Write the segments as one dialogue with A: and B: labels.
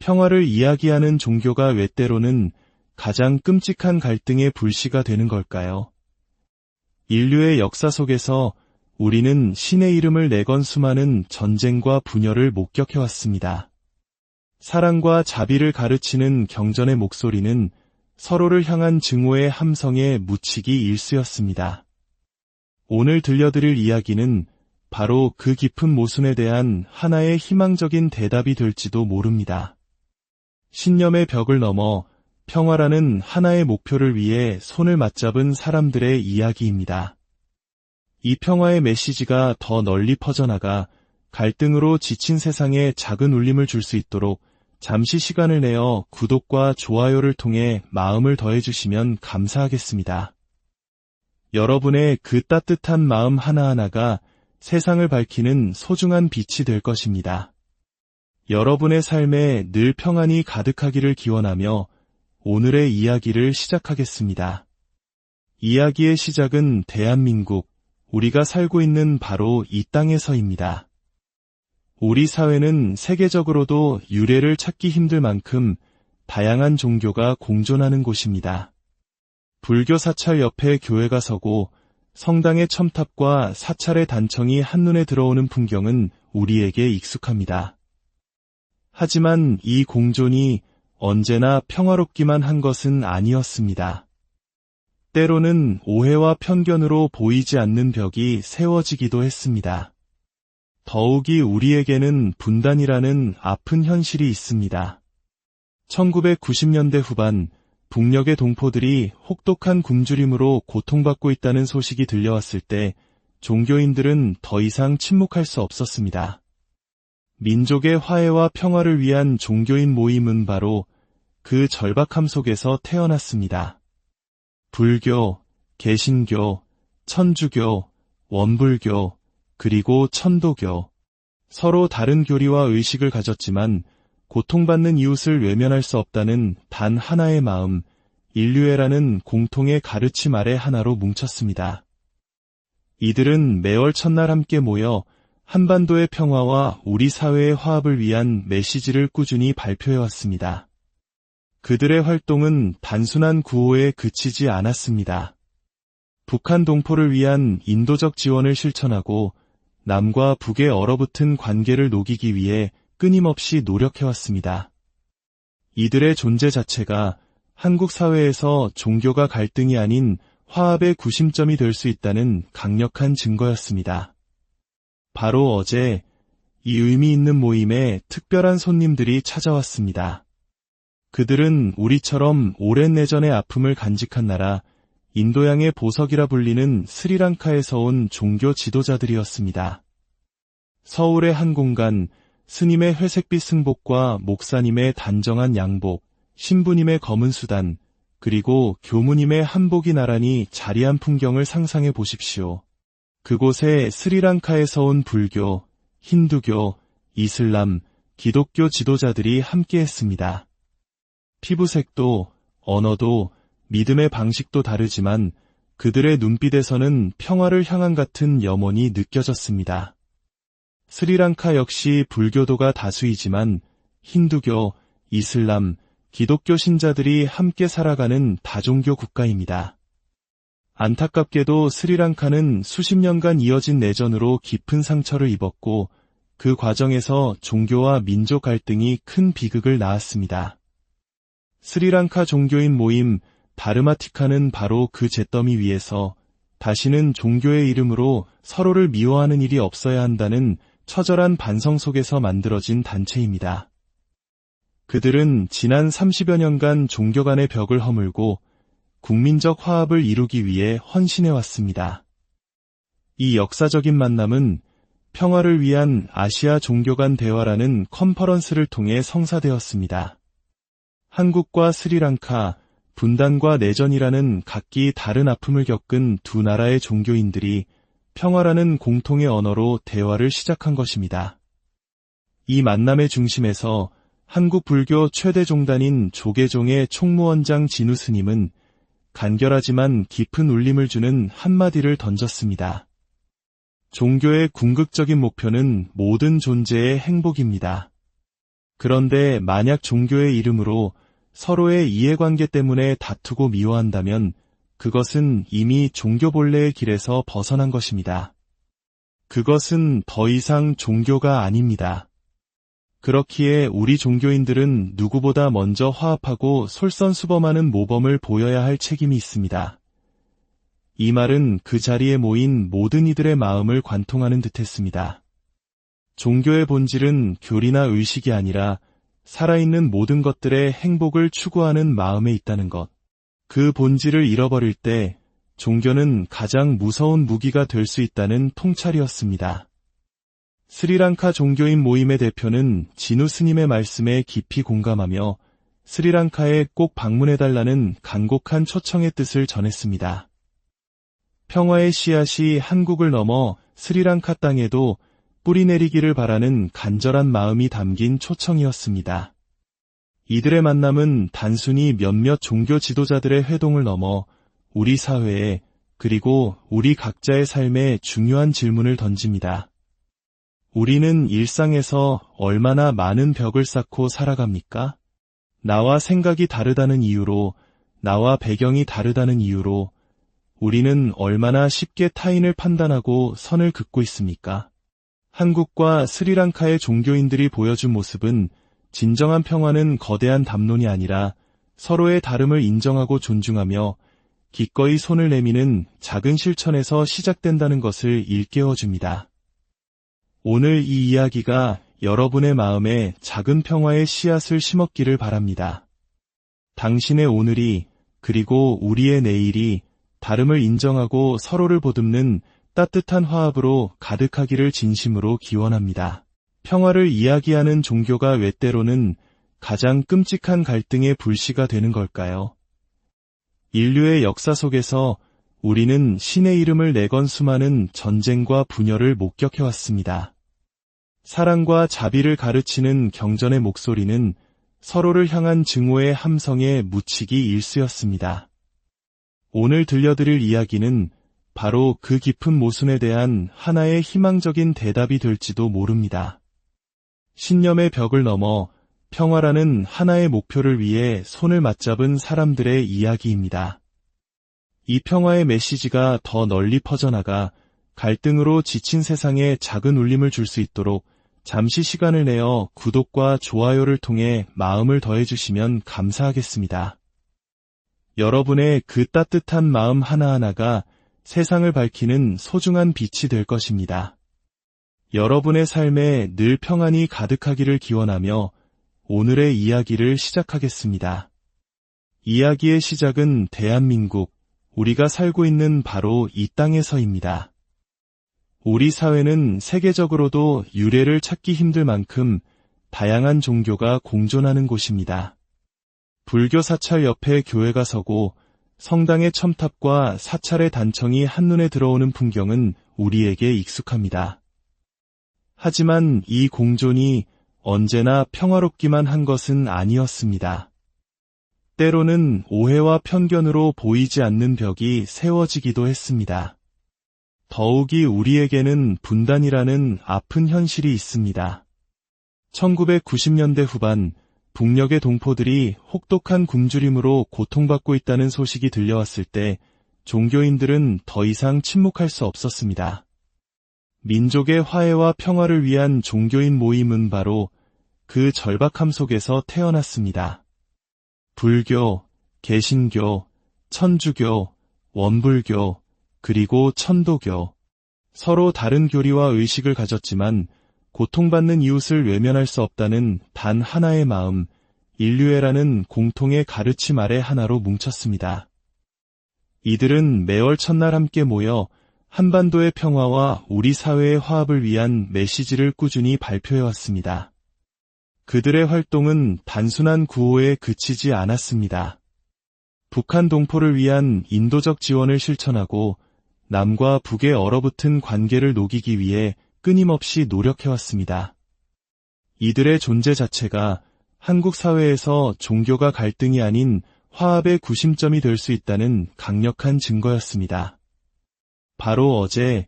A: 평화를 이야기하는 종교가 왜 때로는 가장 끔찍한 갈등의 불씨가 되는 걸까요? 인류의 역사 속에서 우리는 신의 이름을 내건 수많은 전쟁과 분열을 목격해왔습니다. 사랑과 자비를 가르치는 경전의 목소리는 서로를 향한 증오의 함성에 묻히기 일쑤였습니다. 오늘 들려드릴 이야기는 바로 그 깊은 모순에 대한 하나의 희망적인 대답이 될지도 모릅니다. 신념의 벽을 넘어 평화라는 하나의 목표를 위해 손을 맞잡은 사람들의 이야기입니다. 이 평화의 메시지가 더 널리 퍼져나가 갈등으로 지친 세상에 작은 울림을 줄 수 있도록 잠시 시간을 내어 구독과 좋아요를 통해 마음을 더해주시면 감사하겠습니다. 여러분의 그 따뜻한 마음 하나하나가 세상을 밝히는 소중한 빛이 될 것입니다. 여러분의 삶에 늘 평안이 가득하기를 기원하며 오늘의 이야기를 시작하겠습니다. 이야기의 시작은 대한민국, 우리가 살고 있는 바로 이 땅에서입니다. 우리 사회는 세계적으로도 유래를 찾기 힘들 만큼 다양한 종교가 공존하는 곳입니다. 불교 사찰 옆에 교회가 서고 성당의 첨탑과 사찰의 단청이 한눈에 들어오는 풍경은 우리에게 익숙합니다. 하지만 이 공존이 언제나 평화롭기만 한 것은 아니었습니다. 때로는 오해와 편견으로 보이지 않는 벽이 세워지기도 했습니다. 더욱이 우리에게는 분단이라는 아픈 현실이 있습니다. 1990년대 후반 북녘의 동포들이 혹독한 굶주림으로 고통받고 있다는 소식이 들려왔을 때 종교인들은 더 이상 침묵할 수 없었습니다. 민족의 화해와 평화를 위한 종교인 모임은 바로 그 절박함 속에서 태어났습니다. 불교, 개신교, 천주교, 원불교, 그리고 천도교. 서로 다른 교리와 의식을 가졌지만 고통받는 이웃을 외면할 수 없다는 단 하나의 마음, 인류애라는 공통의 가르침 아래 하나로 뭉쳤습니다. 이들은 매월 첫날 함께 모여 한반도의 평화와 우리 사회의 화합을 위한 메시지를 꾸준히 발표해왔습니다. 그들의 활동은 단순한 구호에 그치지 않았습니다. 북한 동포를 위한 인도적 지원을 실천하고 남과 북의 얼어붙은 관계를 녹이기 위해 끊임없이 노력해왔습니다. 이들의 존재 자체가 한국 사회에서 종교가 갈등이 아닌 화합의 구심점이 될 수 있다는 강력한 증거였습니다. 바로 어제 이 의미 있는 모임에 특별한 손님들이 찾아왔습니다. 그들은 우리처럼 오랜 내전의 아픔을 간직한 나라 인도양의 보석이라 불리는 스리랑카에서 온 종교 지도자들이었습니다. 서울의 한 공간, 스님의 회색빛 승복과 목사님의 단정한 양복, 신부님의 검은 수단, 그리고 교무님의 한복이 나란히 자리한 풍경을 상상해 보십시오. 그곳에 스리랑카에서 온 불교, 힌두교, 이슬람, 기독교 지도자들이 함께했습니다. 피부색도, 언어도, 믿음의 방식도 다르지만 그들의 눈빛에서는 평화를 향한 같은 염원이 느껴졌습니다. 스리랑카 역시 불교도가 다수이지만 힌두교, 이슬람, 기독교 신자들이 함께 살아가는 다종교 국가입니다. 안타깝게도 스리랑카는 수십 년간 이어진 내전으로 깊은 상처를 입었고 그 과정에서 종교와 민족 갈등이 큰 비극을 낳았습니다. 스리랑카 종교인 모임 다르마티카는 바로 그 잿더미 위에서 다시는 종교의 이름으로 서로를 미워하는 일이 없어야 한다는 처절한 반성 속에서 만들어진 단체입니다. 그들은 지난 30여 년간 종교 간의 벽을 허물고 국민적 화합을 이루기 위해 헌신해왔습니다. 이 역사적인 만남은 평화를 위한 아시아 종교 간 대화라는 컨퍼런스를 통해 성사되었습니다. 한국과 스리랑카, 분단과 내전이라는 각기 다른 아픔을 겪은 두 나라의 종교인들이 평화라는 공통의 언어로 대화를 시작한 것입니다. 이 만남의 중심에서 한국 불교 최대 종단인 조계종의 총무원장 진우 스님은 간결하지만 깊은 울림을 주는 한마디를 던졌습니다. 종교의 궁극적인 목표는 모든 존재의 행복입니다. 그런데 만약 종교의 이름으로 서로의 이해관계 때문에 다투고 미워한다면 그것은 이미 종교 본래의 길에서 벗어난 것입니다. 그것은 더 이상 종교가 아닙니다. 그렇기에 우리 종교인들은 누구보다 먼저 화합하고 솔선수범하는 모범을 보여야 할 책임이 있습니다. 이 말은 그 자리에 모인 모든 이들의 마음을 관통하는 듯했습니다. 종교의 본질은 교리나 의식이 아니라 살아있는 모든 것들의 행복을 추구하는 마음에 있다는 것. 그 본질을 잃어버릴 때 종교는 가장 무서운 무기가 될 수 있다는 통찰이었습니다. 스리랑카 종교인 모임의 대표는 진우 스님의 말씀에 깊이 공감하며 스리랑카에 꼭 방문해달라는 간곡한 초청의 뜻을 전했습니다. 평화의 씨앗이 한국을 넘어 스리랑카 땅에도 뿌리내리기를 바라는 간절한 마음이 담긴 초청이었습니다. 이들의 만남은 단순히 몇몇 종교 지도자들의 회동을 넘어 우리 사회에 그리고 우리 각자의 삶에 중요한 질문을 던집니다. 우리는 일상에서 얼마나 많은 벽을 쌓고 살아갑니까? 나와 생각이 다르다는 이유로, 나와 배경이 다르다는 이유로 우리는 얼마나 쉽게 타인을 판단하고 선을 긋고 있습니까? 한국과 스리랑카의 종교인들이 보여준 모습은 진정한 평화는 거대한 담론이 아니라 서로의 다름을 인정하고 존중하며 기꺼이 손을 내미는 작은 실천에서 시작된다는 것을 일깨워줍니다. 오늘 이 이야기가 여러분의 마음에 작은 평화의 씨앗을 심었기를 바랍니다. 당신의 오늘이 그리고 우리의 내일이 다름을 인정하고 서로를 보듬는 따뜻한 화합으로 가득하기를 진심으로 기원합니다. 평화를 이야기하는 종교가 왜 때로는 가장 끔찍한 갈등의 불씨가 되는 걸까요? 인류의 역사 속에서 우리는 신의 이름을 내건 수많은 전쟁과 분열을 목격해왔습니다. 사랑과 자비를 가르치는 경전의 목소리는 서로를 향한 증오의 함성에 묻히기 일쑤였습니다. 오늘 들려드릴 이야기는 바로 그 깊은 모순에 대한 하나의 희망적인 대답이 될지도 모릅니다. 신념의 벽을 넘어 평화라는 하나의 목표를 위해 손을 맞잡은 사람들의 이야기입니다. 이 평화의 메시지가 더 널리 퍼져나가 갈등으로 지친 세상에 작은 울림을 줄 수 있도록 잠시 시간을 내어 구독과 좋아요를 통해 마음을 더해주시면 감사하겠습니다. 여러분의 그 따뜻한 마음 하나하나가 세상을 밝히는 소중한 빛이 될 것입니다. 여러분의 삶에 늘 평안이 가득하기를 기원하며 오늘의 이야기를 시작하겠습니다. 이야기의 시작은 대한민국, 우리가 살고 있는 바로 이 땅에서입니다. 우리 사회는 세계적으로도 유래를 찾기 힘들 만큼 다양한 종교가 공존하는 곳입니다. 불교 사찰 옆에 교회가 서고 성당의 첨탑과 사찰의 단청이 한눈에 들어오는 풍경은 우리에게 익숙합니다. 하지만 이 공존이 언제나 평화롭기만 한 것은 아니었습니다. 때로는 오해와 편견으로 보이지 않는 벽이 세워지기도 했습니다. 더욱이 우리에게는 분단이라는 아픈 현실이 있습니다. 1990년대 후반 북녘의 동포들이 혹독한 굶주림으로 고통받고 있다는 소식이 들려왔을 때 종교인들은 더 이상 침묵할 수 없었습니다. 민족의 화해와 평화를 위한 종교인 모임은 바로 그 절박함 속에서 태어났습니다. 불교, 개신교, 천주교, 원불교, 그리고 천도교. 서로 다른 교리와 의식을 가졌지만 고통받는 이웃을 외면할 수 없다는 단 하나의 마음, 인류애라는 공통의 가르침 아래 하나로 뭉쳤습니다. 이들은 매월 첫날 함께 모여 한반도의 평화와 우리 사회의 화합을 위한 메시지를 꾸준히 발표해왔습니다. 그들의 활동은 단순한 구호에 그치지 않았습니다. 북한 동포를 위한 인도적 지원을 실천하고 남과 북의 얼어붙은 관계를 녹이기 위해 끊임없이 노력해왔습니다. 이들의 존재 자체가 한국 사회에서 종교가 갈등이 아닌 화합의 구심점이 될 수 있다는 강력한 증거였습니다. 바로 어제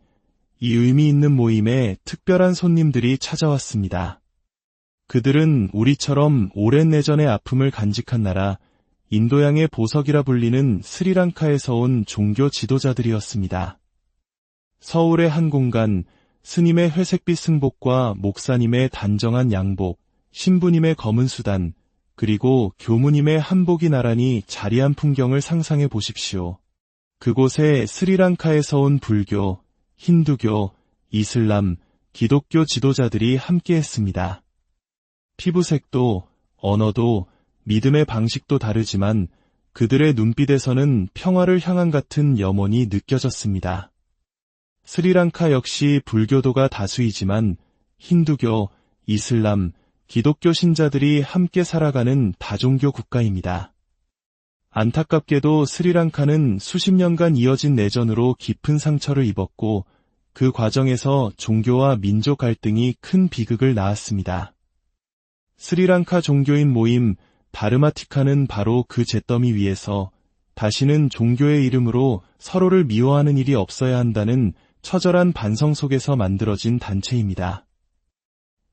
A: 이 의미 있는 모임에 특별한 손님들이 찾아왔습니다. 그들은 우리처럼 오랜 내전의 아픔을 간직한 나라, 인도양의 보석이라 불리는 스리랑카에서 온 종교 지도자들이었습니다. 서울의 한 공간, 스님의 회색빛 승복과 목사님의 단정한 양복, 신부님의 검은 수단, 그리고 교무님의 한복이 나란히 자리한 풍경을 상상해 보십시오. 그곳에 스리랑카에서 온 불교, 힌두교, 이슬람, 기독교 지도자들이 함께했습니다. 피부색도, 언어도, 믿음의 방식도 다르지만 그들의 눈빛에서는 평화를 향한 같은 염원이 느껴졌습니다. 스리랑카 역시 불교도가 다수이지만 힌두교, 이슬람, 기독교 신자들이 함께 살아가는 다종교 국가입니다. 안타깝게도 스리랑카는 수십 년간 이어진 내전으로 깊은 상처를 입었고 그 과정에서 종교와 민족 갈등이 큰 비극을 낳았습니다. 스리랑카 종교인 모임 다르마티카는 바로 그 잿더미 위에서 다시는 종교의 이름으로 서로를 미워하는 일이 없어야 한다는 처절한 반성 속에서 만들어진 단체입니다.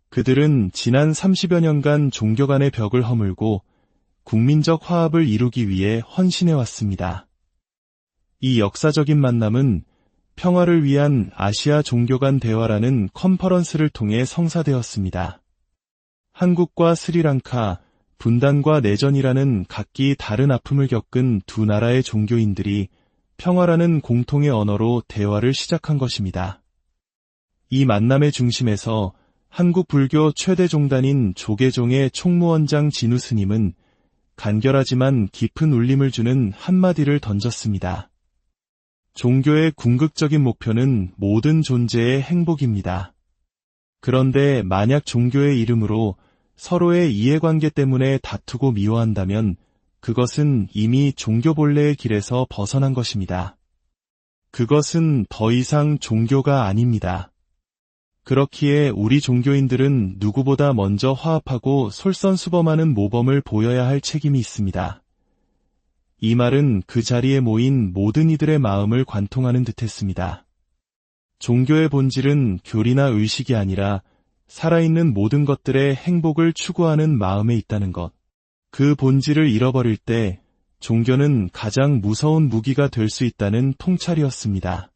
A: 그들은 지난 30여 년간 종교 간의 벽을 허물고 국민적 화합을 이루기 위해 헌신해왔습니다. 이 역사적인 만남은 평화를 위한 아시아 종교 간 대화라는 컨퍼런스를 통해 성사되었습니다. 한국과 스리랑카, 분단과 내전이라는 각기 다른 아픔을 겪은 두 나라의 종교인들이 평화라는 공통의 언어로 대화를 시작한 것입니다. 이 만남의 중심에서 한국 불교 최대 종단인 조계종의 총무원장 진우 스님은 간결하지만 깊은 울림을 주는 한마디를 던졌습니다. 종교의 궁극적인 목표는 모든 존재의 행복입니다. 그런데 만약 종교의 이름으로 서로의 이해관계 때문에 다투고 미워한다면 그것은 이미 종교 본래의 길에서 벗어난 것입니다. 그것은 더 이상 종교가 아닙니다. 그렇기에 우리 종교인들은 누구보다 먼저 화합하고 솔선수범하는 모범을 보여야 할 책임이 있습니다. 이 말은 그 자리에 모인 모든 이들의 마음을 관통하는 듯했습니다. 종교의 본질은 교리나 의식이 아니라 살아있는 모든 것들의 행복을 추구하는 마음에 있다는 것. 그 본질을 잃어버릴 때 종교는 가장 무서운 무기가 될 수 있다는 통찰이었습니다.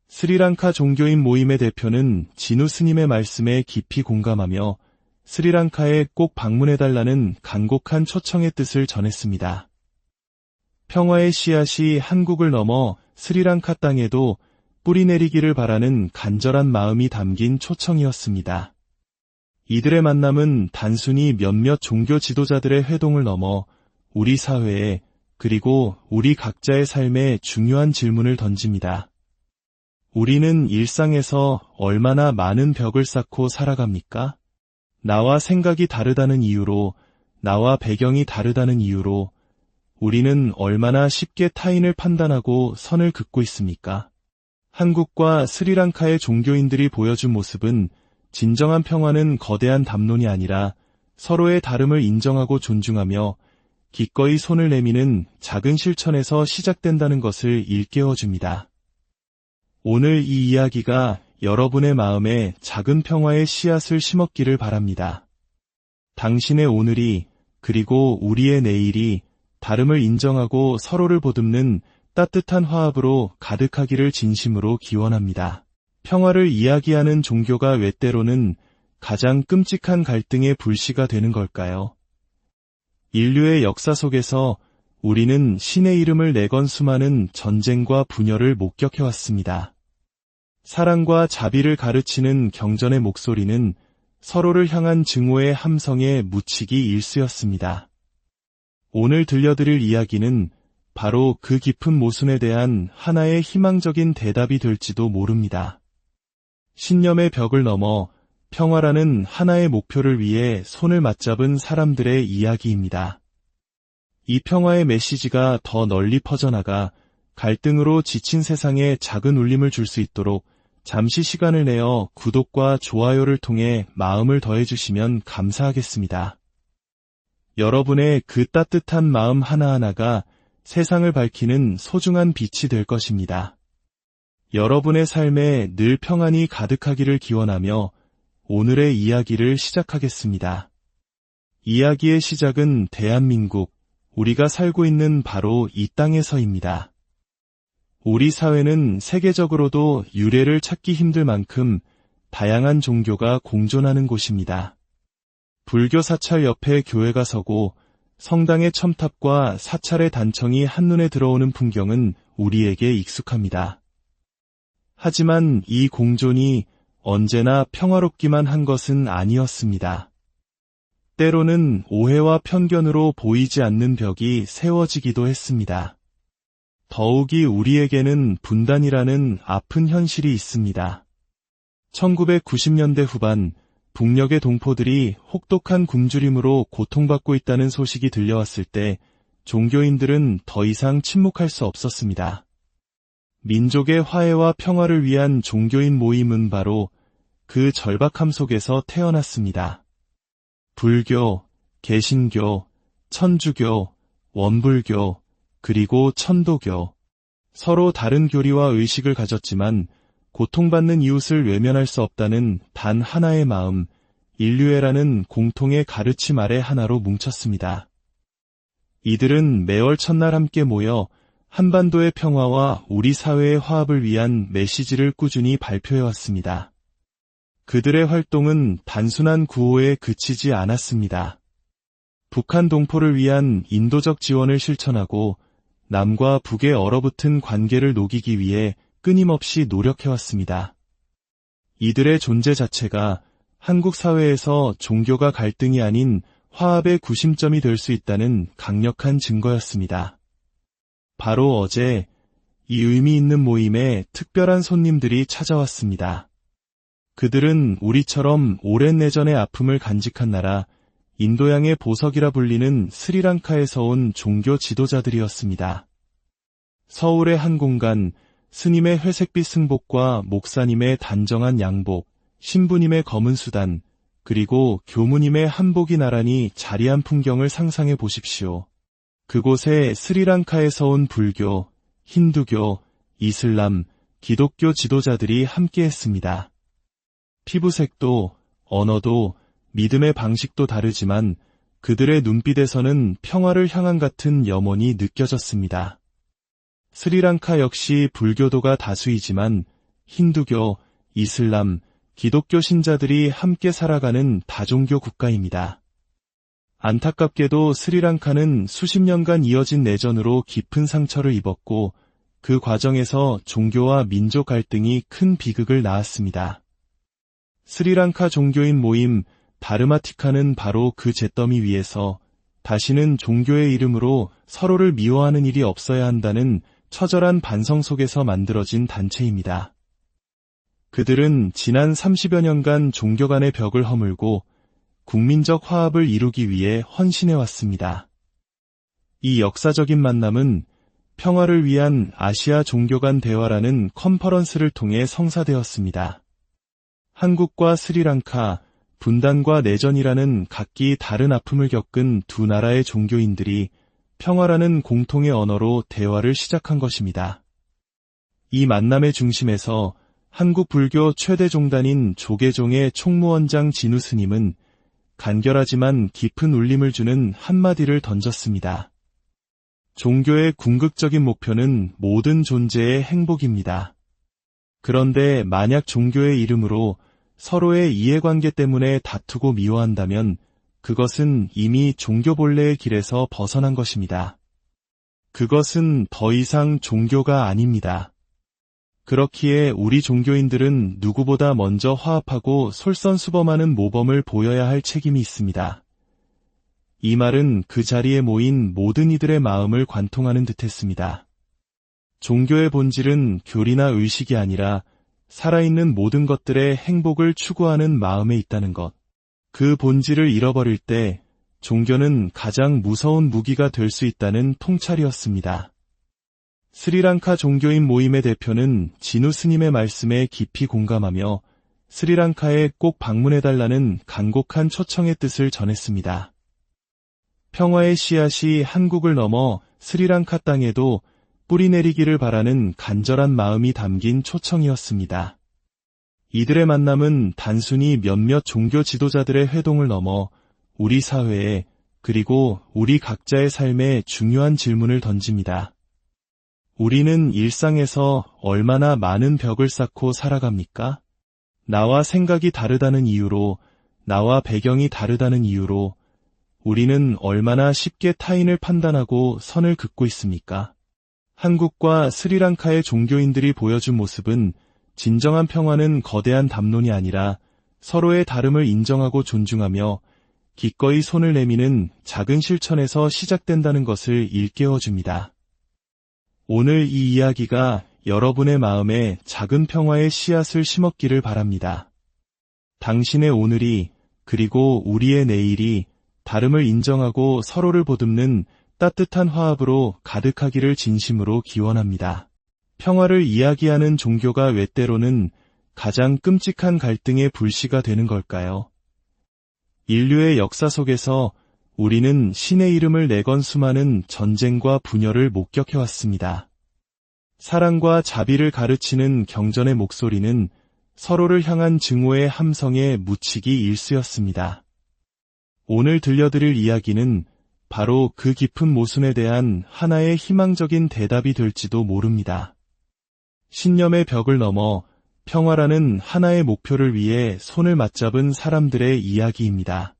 A: 스리랑카 종교인 모임의 대표는 진우 스님의 말씀에 깊이 공감하며 스리랑카에 꼭 방문해달라는 간곡한 초청의 뜻을 전했습니다. 평화의 씨앗이 한국을 넘어 스리랑카 땅에도 뿌리내리기를 바라는 간절한 마음이 담긴 초청이었습니다. 이들의 만남은 단순히 몇몇 종교 지도자들의 회동을 넘어 우리 사회에 그리고 우리 각자의 삶에 중요한 질문을 던집니다. 우리는 일상에서 얼마나 많은 벽을 쌓고 살아갑니까? 나와 생각이 다르다는 이유로, 나와 배경이 다르다는 이유로 우리는 얼마나 쉽게 타인을 판단하고 선을 긋고 있습니까? 한국과 스리랑카의 종교인들이 보여준 모습은 진정한 평화는 거대한 담론이 아니라 서로의 다름을 인정하고 존중하며 기꺼이 손을 내미는 작은 실천에서 시작된다는 것을 일깨워줍니다. 오늘 이 이야기가 여러분의 마음에 작은 평화의 씨앗을 심었기를 바랍니다. 당신의 오늘이 그리고 우리의 내일이 다름을 인정하고 서로를 보듬는 따뜻한 화합으로 가득하기를 진심으로 기원합니다. 평화를 이야기하는 종교가 왜 때로는 가장 끔찍한 갈등의 불씨가 되는 걸까요? 인류의 역사 속에서 우리는 신의 이름을 내건 수많은 전쟁과 분열을 목격해왔습니다. 사랑과 자비를 가르치는 경전의 목소리는 서로를 향한 증오의 함성에 묻히기 일쑤였습니다. 오늘 들려드릴 이야기는 바로 그 깊은 모순에 대한 하나의 희망적인 대답이 될지도 모릅니다. 신념의 벽을 넘어 평화라는 하나의 목표를 위해 손을 맞잡은 사람들의 이야기입니다. 이 평화의 메시지가 더 널리 퍼져나가 갈등으로 지친 세상에 작은 울림을 줄 수 있도록 잠시 시간을 내어 구독과 좋아요를 통해 마음을 더해주시면 감사하겠습니다. 여러분의 그 따뜻한 마음 하나하나가 세상을 밝히는 소중한 빛이 될 것입니다. 여러분의 삶에 늘 평안이 가득하기를 기원하며 오늘의 이야기를 시작하겠습니다. 이야기의 시작은 대한민국, 우리가 살고 있는 바로 이 땅에서입니다. 우리 사회는 세계적으로도 유래를 찾기 힘들 만큼 다양한 종교가 공존하는 곳입니다. 불교 사찰 옆에 교회가 서고 성당의 첨탑과 사찰의 단청이 한눈에 들어오는 풍경은 우리에게 익숙합니다. 하지만 이 공존이 언제나 평화롭기만 한 것은 아니었습니다. 때로는 오해와 편견으로 보이지 않는 벽이 세워지기도 했습니다. 더욱이 우리에게는 분단이라는 아픈 현실이 있습니다. 1990년대 후반 북녘의 동포들이 혹독한 굶주림으로 고통받고 있다는 소식이 들려왔을 때 종교인들은 더 이상 침묵할 수 없었습니다. 민족의 화해와 평화를 위한 종교인 모임은 바로 그 절박함 속에서 태어났습니다. 불교, 개신교, 천주교, 원불교, 그리고 천도교. 서로 다른 교리와 의식을 가졌지만 고통받는 이웃을 외면할 수 없다는 단 하나의 마음, 인류애라는 공통의 가르침 아래 하나로 뭉쳤습니다. 이들은 매월 첫날 함께 모여 한반도의 평화와 우리 사회의 화합을 위한 메시지를 꾸준히 발표해왔습니다. 그들의 활동은 단순한 구호에 그치지 않았습니다. 북한 동포를 위한 인도적 지원을 실천하고 남과 북의 얼어붙은 관계를 녹이기 위해 끊임없이 노력해왔습니다. 이들의 존재 자체가 한국 사회에서 종교가 갈등이 아닌 화합의 구심점이 될 수 있다는 강력한 증거였습니다. 바로 어제 이 의미 있는 모임에 특별한 손님들이 찾아왔습니다. 그들은 우리처럼 오랜 내전의 아픔을 간직한 나라 인도양의 보석이라 불리는 스리랑카에서 온 종교 지도자들이었습니다. 서울의 한 공간, 스님의 회색빛 승복과 목사님의 단정한 양복, 신부님의 검은 수단, 그리고 교무님의 한복이 나란히 자리한 풍경을 상상해 보십시오. 그곳에 스리랑카에서 온 불교, 힌두교, 이슬람, 기독교 지도자들이 함께했습니다. 피부색도, 언어도, 믿음의 방식도 다르지만 그들의 눈빛에서는 평화를 향한 같은 염원이 느껴졌습니다. 스리랑카 역시 불교도가 다수이지만 힌두교, 이슬람, 기독교 신자들이 함께 살아가는 다종교 국가입니다. 안타깝게도 스리랑카는 수십 년간 이어진 내전으로 깊은 상처를 입었고 그 과정에서 종교와 민족 갈등이 큰 비극을 낳았습니다. 스리랑카 종교인 모임 다르마티카는 바로 그 잿더미 위에서 다시는 종교의 이름으로 서로를 미워하는 일이 없어야 한다는 처절한 반성 속에서 만들어진 단체입니다. 그들은 지난 30여 년간 종교 간의 벽을 허물고 국민적 화합을 이루기 위해 헌신해왔습니다. 이 역사적인 만남은 평화를 위한 아시아 종교 간 대화라는 컨퍼런스를 통해 성사되었습니다. 한국과 스리랑카, 분단과 내전이라는 각기 다른 아픔을 겪은 두 나라의 종교인들이 평화라는 공통의 언어로 대화를 시작한 것입니다. 이 만남의 중심에서 한국 불교 최대 종단인 조계종의 총무원장 진우 스님은 간결하지만 깊은 울림을 주는 한마디를 던졌습니다. 종교의 궁극적인 목표는 모든 존재의 행복입니다. 그런데 만약 종교의 이름으로 서로의 이해관계 때문에 다투고 미워한다면 그것은 이미 종교 본래의 길에서 벗어난 것입니다. 그것은 더 이상 종교가 아닙니다. 그렇기에 우리 종교인들은 누구보다 먼저 화합하고 솔선수범하는 모범을 보여야 할 책임이 있습니다. 이 말은 그 자리에 모인 모든 이들의 마음을 관통하는 듯했습니다. 종교의 본질은 교리나 의식이 아니라 살아있는 모든 것들의 행복을 추구하는 마음에 있다는 것. 그 본질을 잃어버릴 때 종교는 가장 무서운 무기가 될 수 있다는 통찰이었습니다. 스리랑카 종교인 모임의 대표는 진우 스님의 말씀에 깊이 공감하며 스리랑카에 꼭 방문해달라는 간곡한 초청의 뜻을 전했습니다. 평화의 씨앗이 한국을 넘어 스리랑카 땅에도 뿌리내리기를 바라는 간절한 마음이 담긴 초청이었습니다. 이들의 만남은 단순히 몇몇 종교 지도자들의 회동을 넘어 우리 사회에 그리고 우리 각자의 삶에 중요한 질문을 던집니다. 우리는 일상에서 얼마나 많은 벽을 쌓고 살아갑니까? 나와 생각이 다르다는 이유로, 나와 배경이 다르다는 이유로 우리는 얼마나 쉽게 타인을 판단하고 선을 긋고 있습니까? 한국과 스리랑카의 종교인들이 보여준 모습은 진정한 평화는 거대한 담론이 아니라 서로의 다름을 인정하고 존중하며 기꺼이 손을 내미는 작은 실천에서 시작된다는 것을 일깨워줍니다. 오늘 이 이야기가 여러분의 마음에 작은 평화의 씨앗을 심었기를 바랍니다. 당신의 오늘이 그리고 우리의 내일이 다름을 인정하고 서로를 보듬는 따뜻한 화합으로 가득하기를 진심으로 기원합니다. 평화를 이야기하는 종교가 왜 때로는 가장 끔찍한 갈등의 불씨가 되는 걸까요? 인류의 역사 속에서 우리는 신의 이름을 내건 수많은 전쟁과 분열을 목격해왔습니다. 사랑과 자비를 가르치는 경전의 목소리는 서로를 향한 증오의 함성에 묻히기 일쑤였습니다. 오늘 들려드릴 이야기는 바로 그 깊은 모순에 대한 하나의 희망적인 대답이 될지도 모릅니다. 신념의 벽을 넘어 평화라는 하나의 목표를 위해 손을 맞잡은 사람들의 이야기입니다.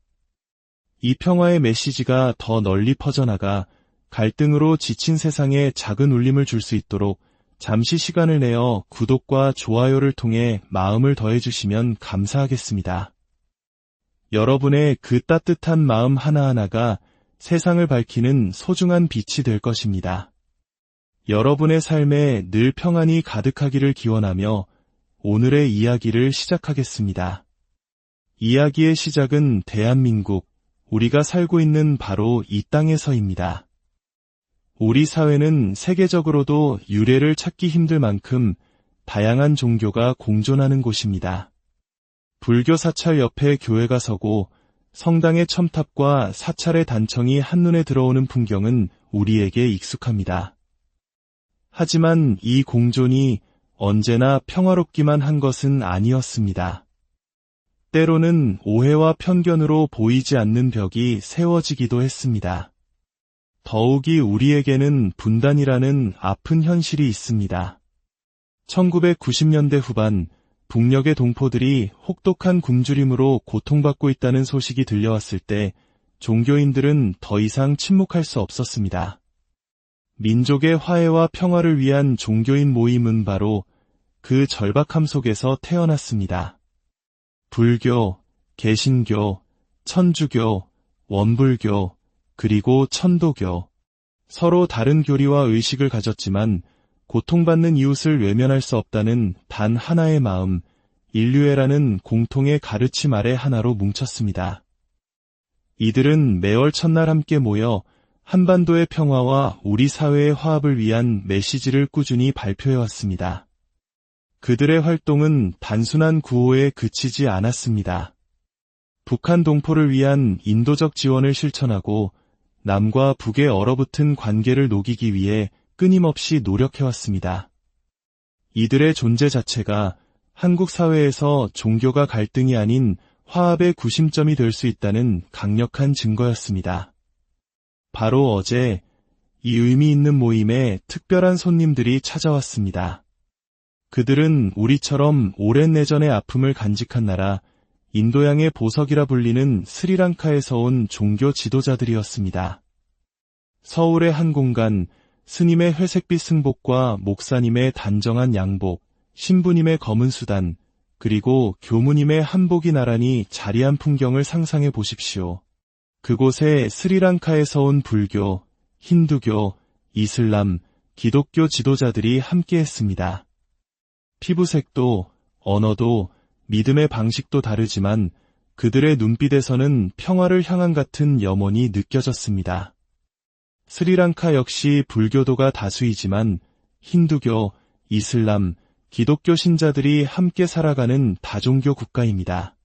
A: 이 평화의 메시지가 더 널리 퍼져나가 갈등으로 지친 세상에 작은 울림을 줄 수 있도록 잠시 시간을 내어 구독과 좋아요를 통해 마음을 더해주시면 감사하겠습니다. 여러분의 그 따뜻한 마음 하나하나가 세상을 밝히는 소중한 빛이 될 것입니다. 여러분의 삶에 늘 평안이 가득하기를 기원하며 오늘의 이야기를 시작하겠습니다. 이야기의 시작은 대한민국, 우리가 살고 있는 바로 이 땅에서입니다. 우리 사회는 세계적으로도 유래를 찾기 힘들 만큼 다양한 종교가 공존하는 곳입니다. 불교 사찰 옆에 교회가 서고 성당의 첨탑과 사찰의 단청이 한눈에 들어오는 풍경은 우리에게 익숙합니다. 하지만 이 공존이 언제나 평화롭기만 한 것은 아니었습니다. 때로는 오해와 편견으로 보이지 않는 벽이 세워지기도 했습니다. 더욱이 우리에게는 분단이라는 아픈 현실이 있습니다. 1990년대 후반 북녘의 동포들이 혹독한 굶주림으로 고통받고 있다는 소식이 들려왔을 때 종교인들은 더 이상 침묵할 수 없었습니다. 민족의 화해와 평화를 위한 종교인 모임은 바로 그 절박함 속에서 태어났습니다. 불교, 개신교, 천주교, 원불교, 그리고 천도교. 서로 다른 교리와 의식을 가졌지만 고통받는 이웃을 외면할 수 없다는 단 하나의 마음, 인류애라는 공통의 가르침 아래 하나로 뭉쳤습니다. 이들은 매월 첫날 함께 모여 한반도의 평화와 우리 사회의 화합을 위한 메시지를 꾸준히 발표해왔습니다. 그들의 활동은 단순한 구호에 그치지 않았습니다. 북한 동포를 위한 인도적 지원을 실천하고 남과 북의 얼어붙은 관계를 녹이기 위해 끊임없이 노력해왔습니다. 이들의 존재 자체가 한국 사회에서 종교가 갈등이 아닌 화합의 구심점이 될 수 있다는 강력한 증거였습니다. 바로 어제 이 의미 있는 모임에 특별한 손님들이 찾아왔습니다. 그들은 우리처럼 오랜 내전의 아픔을 간직한 나라 인도양의 보석이라 불리는 스리랑카에서 온 종교 지도자들이었습니다. 서울의 한 공간, 스님의 회색빛 승복과 목사님의 단정한 양복, 신부님의 검은 수단, 그리고 교무님의 한복이 나란히 자리한 풍경을 상상해 보십시오. 그곳에 스리랑카에서 온 불교, 힌두교, 이슬람, 기독교 지도자들이 함께했습니다. 피부색도, 언어도, 믿음의 방식도 다르지만 그들의 눈빛에서는 평화를 향한 같은 염원이 느껴졌습니다. 스리랑카 역시 불교도가 다수이지만 힌두교, 이슬람, 기독교 신자들이 함께 살아가는 다종교 국가입니다.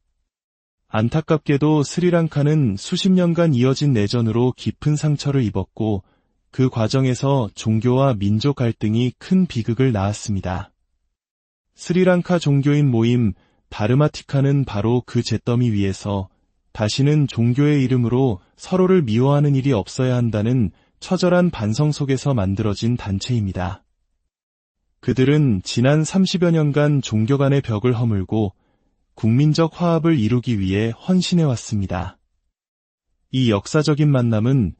A: 안타깝게도 스리랑카는 수십 년간 이어진 내전으로 깊은 상처를 입었고 그 과정에서 종교와 민족 갈등이 큰 비극을 낳았습니다. 스리랑카 종교인 모임 다르마티카는 바로 그 잿더미 위에서 다시는 종교의 이름으로 서로를 미워하는 일이 없어야 한다는 처절한 반성 속에서 만들어진 단체입니다. 그들은 지난 30여 년간 종교 간의 벽을 허물고 국민적 화합을 이루기 위해 헌신해왔습니다. 이 역사적인 만남은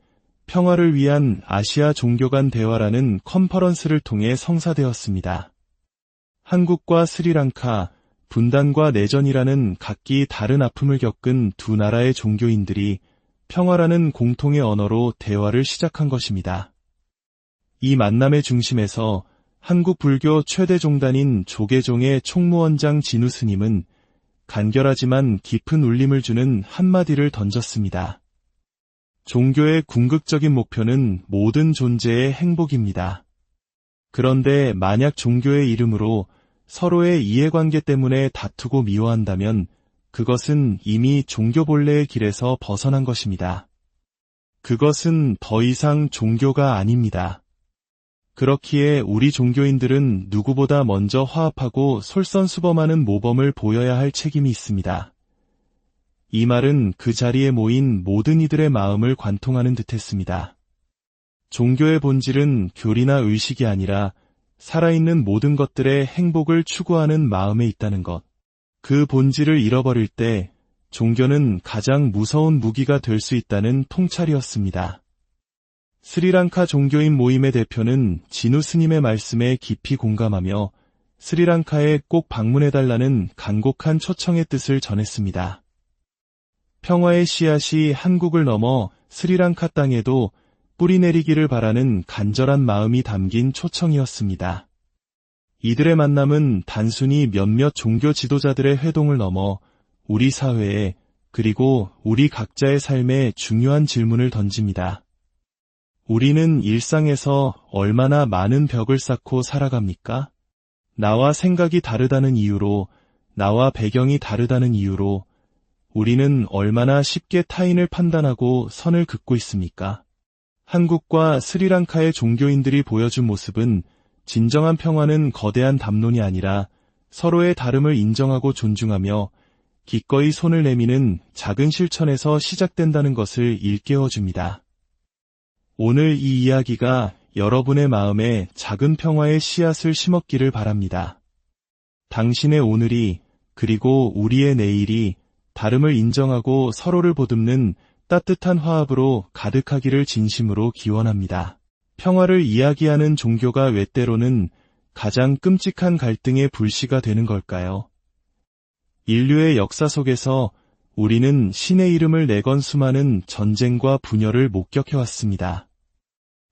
A: 평화를 위한 아시아 종교 간 대화라는 컨퍼런스를 통해 성사되었습니다. 한국과 스리랑카, 분단과 내전이라는 각기 다른 아픔을 겪은 두 나라의 종교인들이 평화라는 공통의 언어로 대화를 시작한 것입니다. 이 만남의 중심에서 한국 불교 최대 종단인 조계종의 총무원장 진우 스님은 간결하지만 깊은 울림을 주는 한마디를 던졌습니다. 종교의 궁극적인 목표는 모든 존재의 행복입니다. 그런데 만약 종교의 이름으로 서로의 이해관계 때문에 다투고 미워한다면 그것은 이미 종교 본래의 길에서 벗어난 것입니다. 그것은 더 이상 종교가 아닙니다. 그렇기에 우리 종교인들은 누구보다 먼저 화합하고 솔선수범하는 모범을 보여야 할 책임이 있습니다. 이 말은 그 자리에 모인 모든 이들의 마음을 관통하는 듯했습니다. 종교의 본질은 교리나 의식이 아니라 살아있는 모든 것들의 행복을 추구하는 마음에 있다는 것. 그 본질을 잃어버릴 때 종교는 가장 무서운 무기가 될 수 있다는 통찰이었습니다. 스리랑카 종교인 모임의 대표는 진우 스님의 말씀에 깊이 공감하며 스리랑카에 꼭 방문해달라는 간곡한 초청의 뜻을 전했습니다. 평화의 씨앗이 한국을 넘어 스리랑카 땅에도 뿌리내리기를 바라는 간절한 마음이 담긴 초청이었습니다. 이들의 만남은 단순히 몇몇 종교 지도자들의 회동을 넘어 우리 사회에 그리고 우리 각자의 삶에 중요한 질문을 던집니다. 우리는 일상에서 얼마나 많은 벽을 쌓고 살아갑니까? 나와 생각이 다르다는 이유로, 나와 배경이 다르다는 이유로 우리는 얼마나 쉽게 타인을 판단하고 선을 긋고 있습니까? 한국과 스리랑카의 종교인들이 보여준 모습은 진정한 평화는 거대한 담론이 아니라 서로의 다름을 인정하고 존중하며 기꺼이 손을 내미는 작은 실천에서 시작된다는 것을 일깨워줍니다. 오늘 이 이야기가 여러분의 마음에 작은 평화의 씨앗을 심었기를 바랍니다. 당신의 오늘이 그리고 우리의 내일이 다름을 인정하고 서로를 보듬는 따뜻한 화합으로 가득하기를 진심으로 기원합니다. 평화를 이야기하는 종교가 왜 때로는 가장 끔찍한 갈등의 불씨가 되는 걸까요? 인류의 역사 속에서 우리는 신의 이름을 내건 수많은 전쟁과 분열을 목격해왔습니다.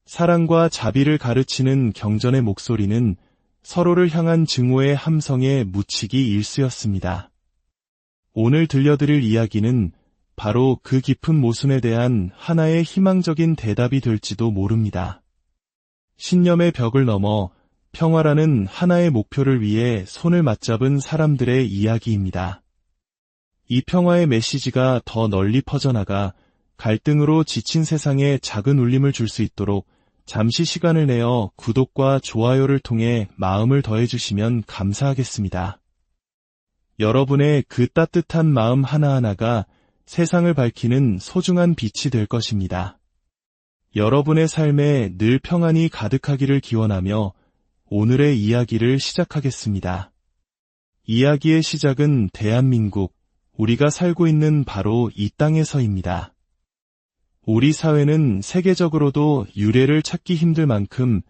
A: 사랑과 자비를 가르치는 경전의 목소리는 서로를 향한 증오의 함성에 묻히기 일쑤였습니다. 오늘 들려드릴 이야기는 바로 그 깊은 모순에 대한 하나의 희망적인 대답이 될지도 모릅니다. 신념의 벽을 넘어 평화라는 하나의 목표를 위해 손을 맞잡은 사람들의 이야기입니다. 이 평화의 메시지가 더 널리 퍼져나가 갈등으로 지친 세상에 작은 울림을 줄 수 있도록 잠시 시간을 내어 구독과 좋아요를 통해 마음을 더해주시면 감사하겠습니다. 여러분의 그 따뜻한 마음 하나하나가 세상을 밝히는 소중한 빛이 될 것입니다. 여러분의 삶에 늘 평안이 가득하기를 기원하며 오늘의 이야기를 시작하겠습니다. 이야기의 시작은 대한민국, 우리가 살고 있는 바로 이 땅에서입니다. 우리 사회는 세계적으로도 유래를 찾기 힘들 만큼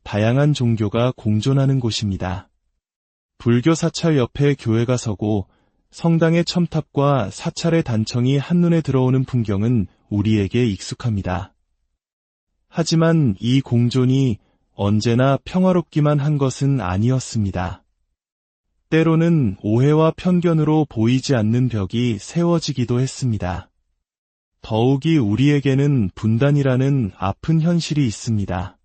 A: 다양한 종교가 공존하는 곳입니다. 불교 사찰 옆에 교회가 서고 성당의 첨탑과 사찰의 단청이 한눈에 들어오는 풍경은 우리에게 익숙합니다. 하지만 이 공존이 언제나 평화롭기만 한 것은 아니었습니다. 때로는 오해와 편견으로 보이지 않는 벽이 세워지기도 했습니다. 더욱이 우리에게는 분단이라는 아픈 현실이 있습니다.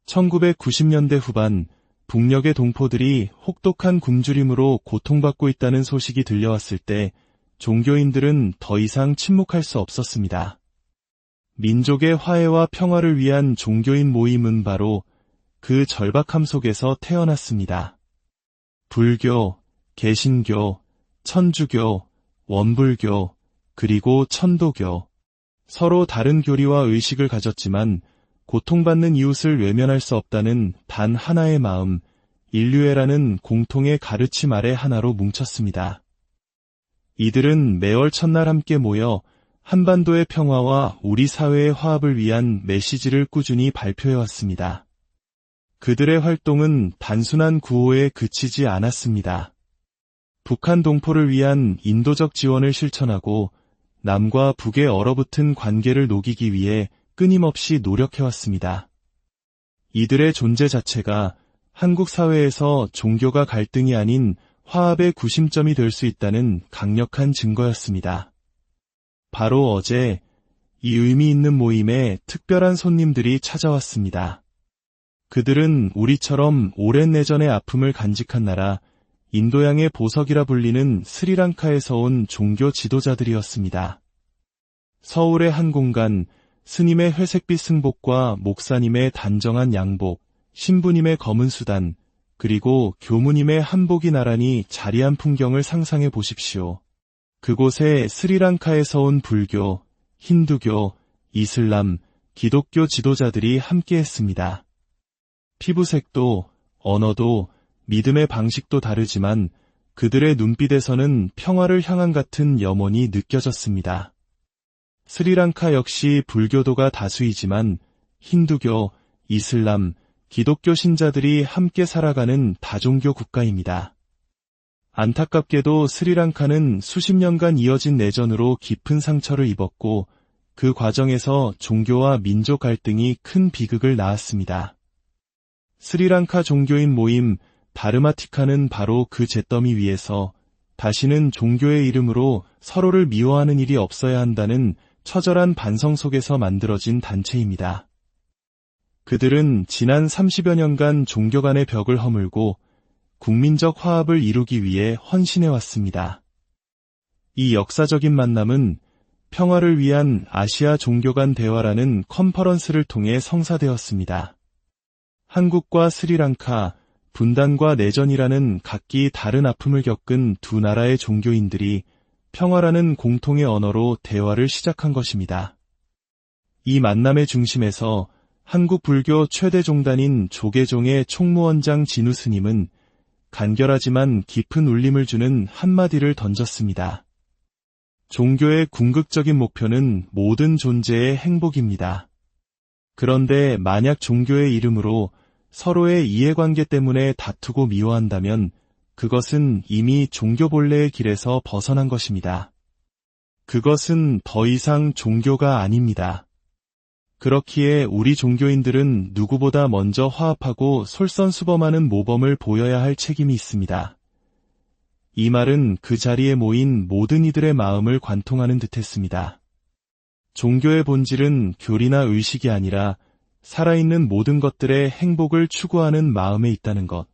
A: 1990년대 후반 북녘의 동포들이 혹독한 굶주림으로 고통받고 있다는 소식이 들려왔을 때 종교인들은 더 이상 침묵할 수 없었습니다. 민족의 화해와 평화를 위한 종교인 모임은 바로 그 절박함 속에서 태어났습니다. 불교, 개신교, 천주교, 원불교, 그리고 천도교. 서로 다른 교리와 의식을 가졌지만 고통받는 이웃을 외면할 수 없다는 단 하나의 마음, 인류애라는 공통의 가르침 아래 하나로 뭉쳤습니다. 이들은 매월 첫날 함께 모여 한반도의 평화와 우리 사회의 화합을 위한 메시지를 꾸준히 발표해왔습니다. 그들의 활동은 단순한 구호에 그치지 않았습니다. 북한 동포를 위한 인도적 지원을 실천하고 남과 북의 얼어붙은 관계를 녹이기 위해 끊임없이 노력해왔습니다. 이들의 존재 자체가 한국 사회에서 종교가 갈등이 아닌 화합의 구심점이 될 수 있다는 강력한 증거였습니다. 바로 어제 이 의미 있는 모임에 특별한 손님들이 찾아왔습니다. 그들은 우리처럼 오랜 내전의 아픔을 간직한 나라 인도양의 보석이라 불리는 스리랑카에서 온 종교 지도자들이었습니다. 서울의 한 공간, 스님의 회색빛 승복과 목사님의 단정한 양복, 신부님의 검은 수단, 그리고 교무님의 한복이 나란히 자리한 풍경을 상상해 보십시오. 그곳에 스리랑카에서 온 불교, 힌두교, 이슬람, 기독교 지도자들이 함께했습니다. 피부색도, 언어도, 믿음의 방식도 다르지만 그들의 눈빛에서는 평화를 향한 같은 염원이 느껴졌습니다. 스리랑카 역시 불교도가 다수이지만 힌두교, 이슬람, 기독교 신자들이 함께 살아가는 다종교 국가입니다. 안타깝게도 스리랑카는 수십 년간 이어진 내전으로 깊은 상처를 입었고 그 과정에서 종교와 민족 갈등이 큰 비극을 낳았습니다. 스리랑카 종교인 모임 다르마티카는 바로 그 잿더미 위에서 다시는 종교의 이름으로 서로를 미워하는 일이 없어야 한다는 처절한 반성 속에서 만들어진 단체입니다. 그들은 지난 30여 년간 종교 간의 벽을 허물고 국민적 화합을 이루기 위해 헌신해왔습니다. 이 역사적인 만남은 평화를 위한 아시아 종교 간 대화라는 컨퍼런스를 통해 성사되었습니다. 한국과 스리랑카, 분단과 내전이라는 각기 다른 아픔을 겪은 두 나라의 종교인들이 평화라는 공통의 언어로 대화를 시작한 것입니다. 이 만남의 중심에서 한국 불교 최대 종단인 조계종의 총무원장 진우 스님은 간결하지만 깊은 울림을 주는 한마디를 던졌습니다. 종교의 궁극적인 목표는 모든 존재의 행복입니다. 그런데 만약 종교의 이름으로 서로의 이해관계 때문에 다투고 미워한다면 그것은 이미 종교 본래의 길에서 벗어난 것입니다. 그것은 더 이상 종교가 아닙니다. 그렇기에 우리 종교인들은 누구보다 먼저 화합하고 솔선수범하는 모범을 보여야 할 책임이 있습니다. 이 말은 그 자리에 모인 모든 이들의 마음을 관통하는 듯했습니다. 종교의 본질은 교리나 의식이 아니라 살아있는 모든 것들의 행복을 추구하는 마음에 있다는 것.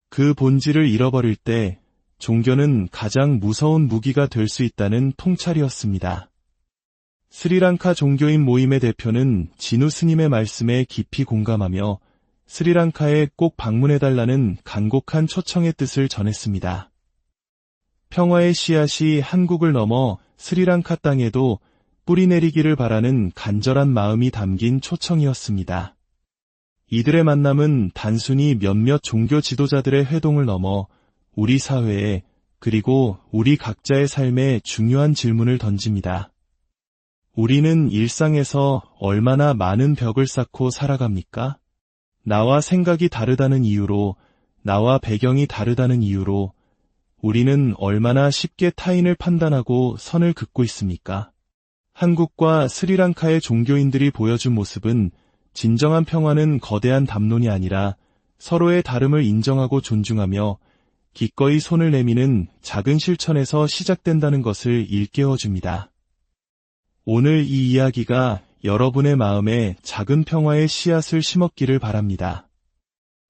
A: 그 본질을 잃어버릴 때 종교는 가장 무서운 무기가 될 수 있다는 통찰이었습니다. 스리랑카 종교인 모임의 대표는 진우 스님의 말씀에 깊이 공감하며 스리랑카에 꼭 방문해달라는 간곡한 초청의 뜻을 전했습니다. 평화의 씨앗이 한국을 넘어 스리랑카 땅에도 뿌리내리기를 바라는 간절한 마음이 담긴 초청이었습니다. 이들의 만남은 단순히 몇몇 종교 지도자들의 회동을 넘어 우리 사회에 그리고 우리 각자의 삶에 중요한 질문을 던집니다. 우리는 일상에서 얼마나 많은 벽을 쌓고 살아갑니까? 나와 생각이 다르다는 이유로, 나와 배경이 다르다는 이유로 우리는 얼마나 쉽게 타인을 판단하고 선을 긋고 있습니까? 한국과 스리랑카의 종교인들이 보여준 모습은 진정한 평화는 거대한 담론이 아니라 서로의 다름을 인정하고 존중하며 기꺼이 손을 내미는 작은 실천에서 시작된다는 것을 일깨워줍니다. 오늘 이 이야기가 여러분의 마음에 작은 평화의 씨앗을 심었기를 바랍니다.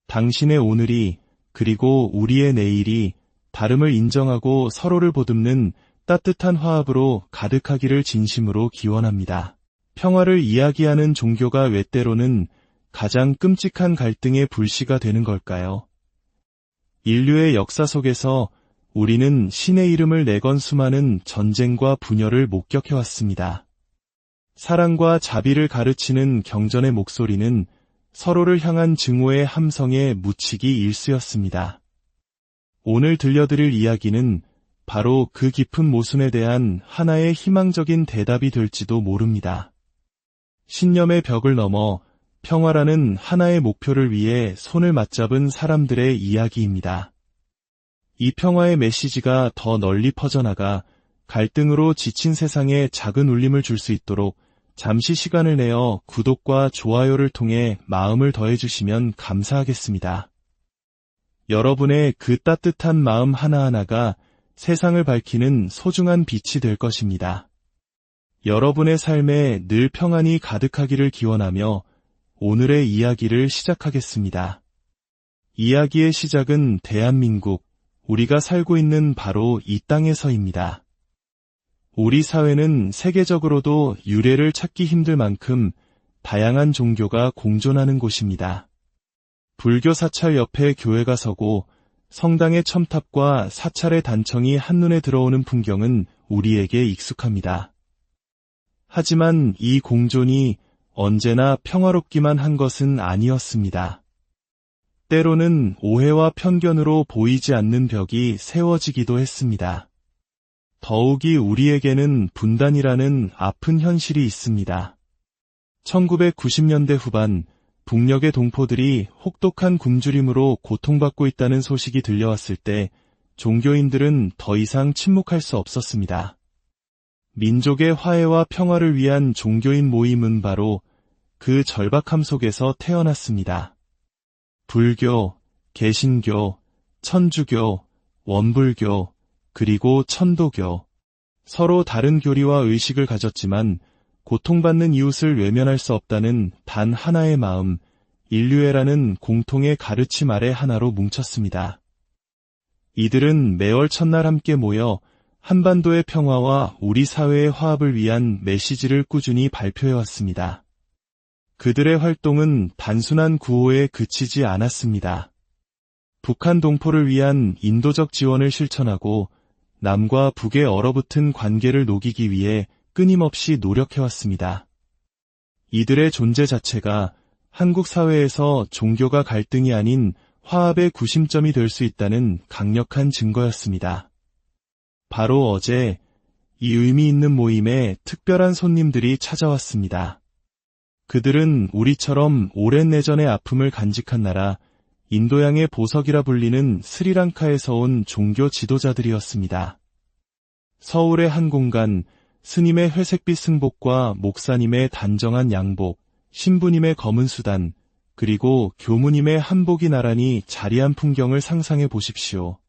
A: 당신의 오늘이 그리고 우리의 내일이 다름을 인정하고 서로를 보듬는 따뜻한 화합으로 가득하기를 진심으로 기원합니다. 평화를 이야기하는 종교가 왜 때로는 가장 끔찍한 갈등의 불씨가 되는 걸까요? 인류의 역사 속에서 우리는 신의 이름을 내건 수많은 전쟁과 분열을 목격해왔습니다. 사랑과 자비를 가르치는 경전의 목소리는 서로를 향한 증오의 함성에 묻히기 일쑤였습니다. 오늘 들려드릴 이야기는 바로 그 깊은 모순에 대한 하나의 희망적인 대답이 될지도 모릅니다. 신념의 벽을 넘어 평화라는 하나의 목표를 위해 손을 맞잡은 사람들의 이야기입니다. 이 평화의 메시지가 더 널리 퍼져나가 갈등으로 지친 세상에 작은 울림을 줄 수 있도록 잠시 시간을 내어 구독과 좋아요를 통해 마음을 더해주시면 감사하겠습니다. 여러분의 그 따뜻한 마음 하나하나가 세상을 밝히는 소중한 빛이 될 것입니다. 여러분의 삶에 늘 평안이 가득하기를 기원하며 오늘의 이야기를 시작하겠습니다. 이야기의 시작은 대한민국, 우리가 살고 있는 바로 이 땅에서입니다. 우리 사회는 세계적으로도 유래를 찾기 힘들 만큼 다양한 종교가 공존하는 곳입니다. 불교 사찰 옆에 교회가 서고 성당의 첨탑과 사찰의 단청이 한눈에 들어오는 풍경은 우리에게 익숙합니다. 하지만 이 공존이 언제나 평화롭기만 한 것은 아니었습니다. 때로는 오해와 편견으로 보이지 않는 벽이 세워지기도 했습니다. 더욱이 우리에게는 분단이라는 아픈 현실이 있습니다. 1990년대 후반 북녘의 동포들이 혹독한 굶주림으로 고통받고 있다는 소식이 들려왔을 때 종교인들은 더 이상 침묵할 수 없었습니다. 민족의 화해와 평화를 위한 종교인 모임은 바로 그 절박함 속에서 태어났습니다. 불교, 개신교, 천주교, 원불교, 그리고 천도교. 서로 다른 교리와 의식을 가졌지만 고통받는 이웃을 외면할 수 없다는 단 하나의 마음, 인류애라는 공통의 가르침 아래 하나로 뭉쳤습니다. 이들은 매월 첫날 함께 모여 한반도의 평화와 우리 사회의 화합을 위한 메시지를 꾸준히 발표해왔습니다. 그들의 활동은 단순한 구호에 그치지 않았습니다. 북한 동포를 위한 인도적 지원을 실천하고 남과 북의 얼어붙은 관계를 녹이기 위해 끊임없이 노력해왔습니다. 이들의 존재 자체가 한국 사회에서 종교가 갈등이 아닌 화합의 구심점이 될 수 있다는 강력한 증거였습니다. 바로 어제 이 의미 있는 모임에 특별한 손님들이 찾아왔습니다. 그들은 우리처럼 오랜 내전의 아픔을 간직한 나라 인도양의 보석이라 불리는 스리랑카에서 온 종교 지도자들이었습니다. 서울의 한 공간, 스님의 회색빛 승복과 목사님의 단정한 양복, 신부님의 검은 수단, 그리고 교무님의 한복이 나란히 자리한 풍경을 상상해 보십시오.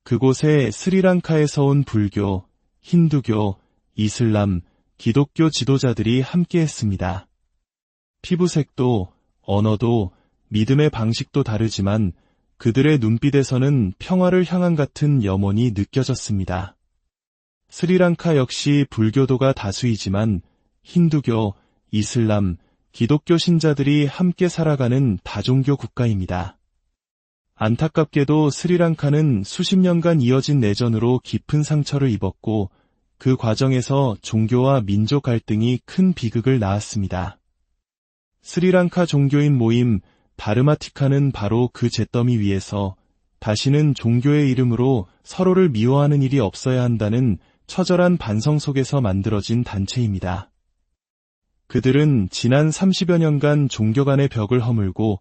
A: 그곳에 스리랑카에서 온 불교, 힌두교, 이슬람, 기독교 지도자들이 함께했습니다. 피부색도, 언어도, 믿음의 방식도 다르지만 그들의 눈빛에서는 평화를 향한 같은 염원이 느껴졌습니다. 스리랑카 역시 불교도가 다수이지만 힌두교, 이슬람, 기독교 신자들이 함께 살아가는 다종교 국가입니다. 안타깝게도 스리랑카는 수십 년간 이어진 내전으로 깊은 상처를 입었고 그 과정에서 종교와 민족 갈등이 큰 비극을 낳았습니다. 스리랑카 종교인 모임 다르마티카는 바로 그 잿더미 위에서 다시는 종교의 이름으로 서로를 미워하는 일이 없어야 한다는 처절한 반성 속에서 만들어진 단체입니다. 그들은 지난 30여 년간 종교 간의 벽을 허물고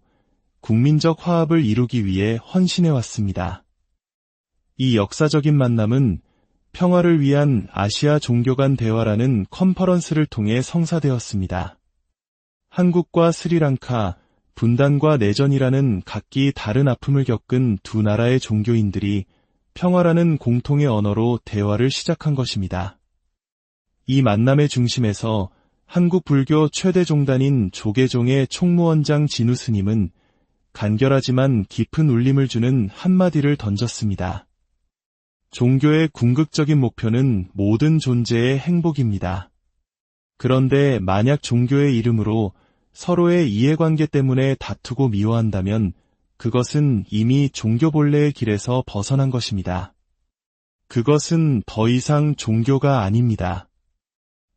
A: 국민적 화합을 이루기 위해 헌신해왔습니다. 이 역사적인 만남은 평화를 위한 아시아 종교 간 대화라는 컨퍼런스를 통해 성사되었습니다. 한국과 스리랑카, 분단과 내전이라는 각기 다른 아픔을 겪은 두 나라의 종교인들이 평화라는 공통의 언어로 대화를 시작한 것입니다. 이 만남의 중심에서 한국 불교 최대 종단인 조계종의 총무원장 진우 스님은 간결하지만 깊은 울림을 주는 한마디를 던졌습니다. 종교의 궁극적인 목표는 모든 존재의 행복입니다. 그런데 만약 종교의 이름으로 서로의 이해관계 때문에 다투고 미워한다면 그것은 이미 종교 본래의 길에서 벗어난 것입니다. 그것은 더 이상 종교가 아닙니다.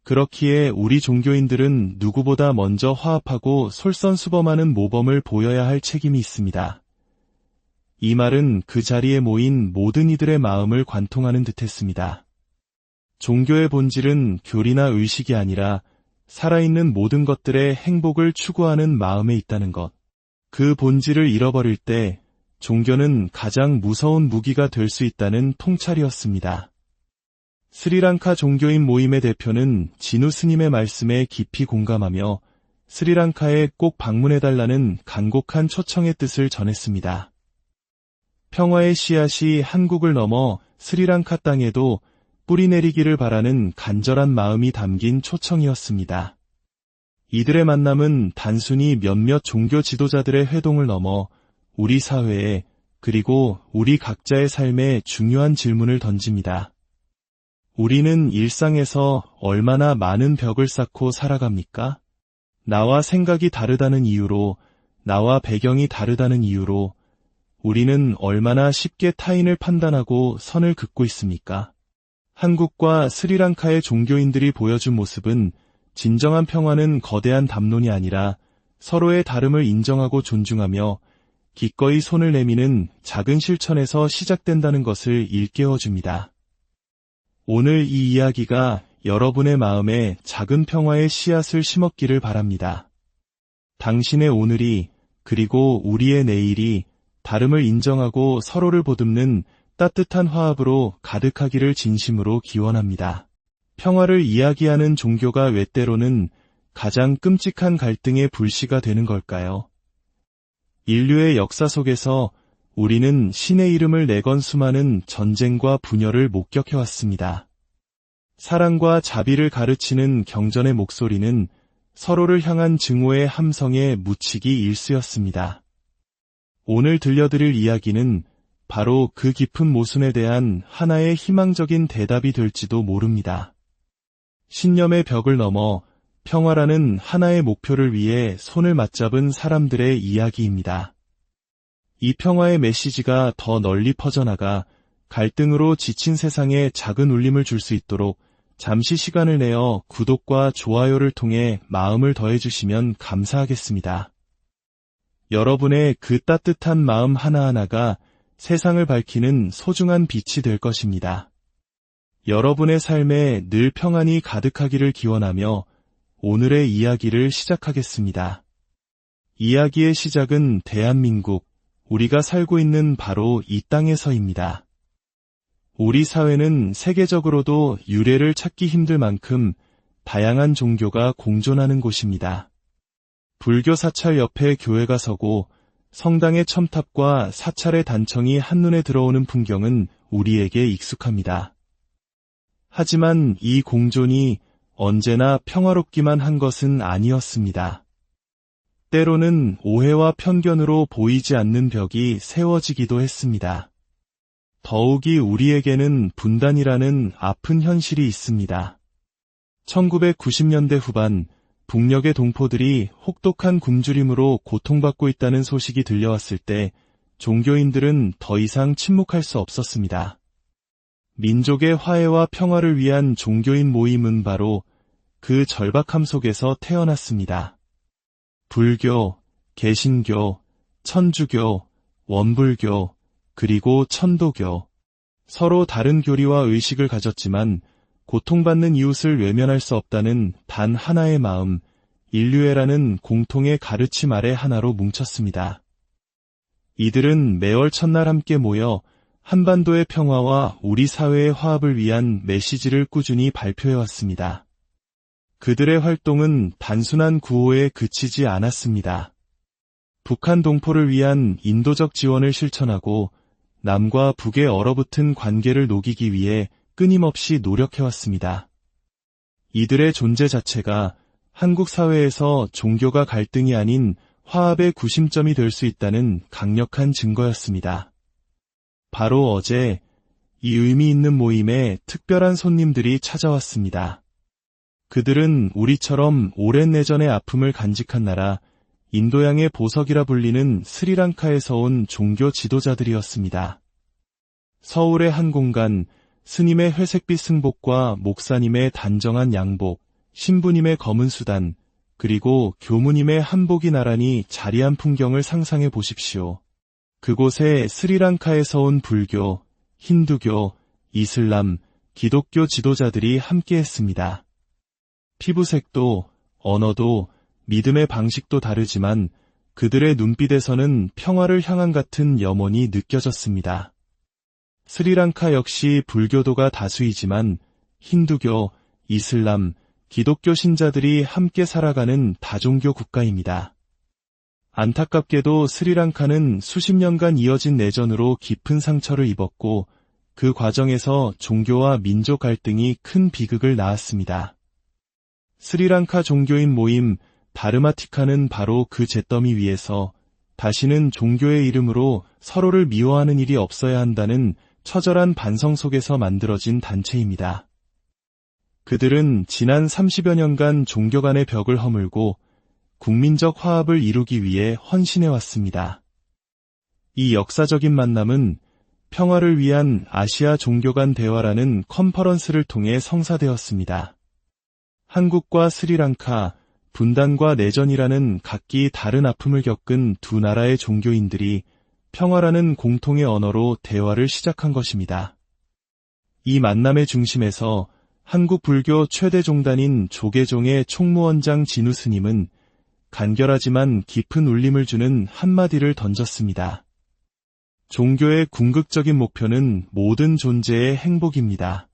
A: 그렇기에 우리 종교인들은 누구보다 먼저 화합하고 솔선수범하는 모범을 보여야 할 책임이 있습니다. 이 말은 그 자리에 모인 모든 이들의 마음을 관통하는 듯했습니다. 종교의 본질은 교리나 의식이 아니라 살아있는 모든 것들의 행복을 추구하는 마음에 있다는 것. 그 본질을 잃어버릴 때 종교는 가장 무서운 무기가 될 수 있다는 통찰이었습니다. 스리랑카 종교인 모임의 대표는 진우 스님의 말씀에 깊이 공감하며 스리랑카에 꼭 방문해달라는 간곡한 초청의 뜻을 전했습니다. 평화의 씨앗이 한국을 넘어 스리랑카 땅에도 뿌리내리기를 바라는 간절한 마음이 담긴 초청이었습니다. 이들의 만남은 단순히 몇몇 종교 지도자들의 회동을 넘어 우리 사회에 그리고 우리 각자의 삶에 중요한 질문을 던집니다. 우리는 일상에서 얼마나 많은 벽을 쌓고 살아갑니까? 나와 생각이 다르다는 이유로, 나와 배경이 다르다는 이유로 우리는 얼마나 쉽게 타인을 판단하고 선을 긋고 있습니까? 한국과 스리랑카의 종교인들이 보여준 모습은 진정한 평화는 거대한 담론이 아니라 서로의 다름을 인정하고 존중하며 기꺼이 손을 내미는 작은 실천에서 시작된다는 것을 일깨워줍니다. 오늘 이 이야기가 여러분의 마음에 작은 평화의 씨앗을 심었기를 바랍니다. 당신의 오늘이 그리고 우리의 내일이 다름을 인정하고 서로를 보듬는 따뜻한 화합으로 가득하기를 진심으로 기원합니다. 평화를 이야기하는 종교가 왜 때로는 가장 끔찍한 갈등의 불씨가 되는 걸까요? 인류의 역사 속에서 우리는 신의 이름을 내건 수많은 전쟁과 분열을 목격해왔습니다. 사랑과 자비를 가르치는 경전의 목소리는 서로를 향한 증오의 함성에 묻히기 일쑤였습니다. 오늘 들려드릴 이야기는 바로 그 깊은 모순에 대한 하나의 희망적인 대답이 될지도 모릅니다. 신념의 벽을 넘어 평화라는 하나의 목표를 위해 손을 맞잡은 사람들의 이야기입니다. 이 평화의 메시지가 더 널리 퍼져나가 갈등으로 지친 세상에 작은 울림을 줄 수 있도록 잠시 시간을 내어 구독과 좋아요를 통해 마음을 더해주시면 감사하겠습니다. 여러분의 그 따뜻한 마음 하나하나가 세상을 밝히는 소중한 빛이 될 것입니다. 여러분의 삶에 늘 평안이 가득하기를 기원하며 오늘의 이야기를 시작하겠습니다. 이야기의 시작은 대한민국, 우리가 살고 있는 바로 이 땅에서입니다. 우리 사회는 세계적으로도 유래를 찾기 힘들 만큼 다양한 종교가 공존하는 곳입니다. 불교 사찰 옆에 교회가 서고 성당의 첨탑과 사찰의 단청이 한눈에 들어오는 풍경은 우리에게 익숙합니다. 하지만 이 공존이 언제나 평화롭기만 한 것은 아니었습니다. 때로는 오해와 편견으로 보이지 않는 벽이 세워지기도 했습니다. 더욱이 우리에게는 분단이라는 아픈 현실이 있습니다. 1990년대 후반 북녘의 동포들이 혹독한 굶주림으로 고통받고 있다는 소식이 들려왔을 때 종교인들은 더 이상 침묵할 수 없었습니다. 민족의 화해와 평화를 위한 종교인 모임은 바로 그 절박함 속에서 태어났습니다. 불교, 개신교, 천주교, 원불교, 그리고 천도교. 서로 다른 교리와 의식을 가졌지만 고통받는 이웃을 외면할 수 없다는 단 하나의 마음, 인류애라는 공통의 가르침 아래 하나로 뭉쳤습니다. 이들은 매월 첫날 함께 모여 한반도의 평화와 우리 사회의 화합을 위한 메시지를 꾸준히 발표해왔습니다. 그들의 활동은 단순한 구호에 그치지 않았습니다. 북한 동포를 위한 인도적 지원을 실천하고 남과 북의 얼어붙은 관계를 녹이기 위해 끊임없이 노력해왔습니다. 이들의 존재 자체가 한국 사회에서 종교가 갈등이 아닌 화합의 구심점이 될 수 있다는 강력한 증거였습니다. 바로 어제 이 의미 있는 모임에 특별한 손님들이 찾아왔습니다. 그들은 우리처럼 오랜 내전의 아픔을 간직한 나라 인도양의 보석이라 불리는 스리랑카에서 온 종교 지도자들이었습니다. 서울의 한 공간, 스님의 회색빛 승복과 목사님의 단정한 양복, 신부님의 검은 수단, 그리고 교무님의 한복이 나란히 자리한 풍경을 상상해 보십시오. 그곳에 스리랑카에서 온 불교, 힌두교, 이슬람, 기독교 지도자들이 함께했습니다. 피부색도, 언어도, 믿음의 방식도 다르지만 그들의 눈빛에서는 평화를 향한 같은 염원이 느껴졌습니다. 스리랑카 역시 불교도가 다수이지만 힌두교, 이슬람, 기독교 신자들이 함께 살아가는 다종교 국가입니다. 안타깝게도 스리랑카는 수십 년간 이어진 내전으로 깊은 상처를 입었고 그 과정에서 종교와 민족 갈등이 큰 비극을 낳았습니다. 스리랑카 종교인 모임 다르마티카는 바로 그 잿더미 위에서 다시는 종교의 이름으로 서로를 미워하는 일이 없어야 한다는 처절한 반성 속에서 만들어진 단체입니다. 그들은 지난 30여 년간 종교 간의 벽을 허물고 국민적 화합을 이루기 위해 헌신해왔습니다. 이 역사적인 만남은 평화를 위한 아시아 종교 간 대화라는 컨퍼런스를 통해 성사되었습니다. 한국과 스리랑카, 분단과 내전이라는 각기 다른 아픔을 겪은 두 나라의 종교인들이 평화라는 공통의 언어로 대화를 시작한 것입니다. 이 만남의 중심에서 한국 불교 최대 종단인 조계종의 총무원장 진우 스님은 간결하지만 깊은 울림을 주는 한마디를 던졌습니다. 종교의 궁극적인 목표는 모든 존재의 행복입니다.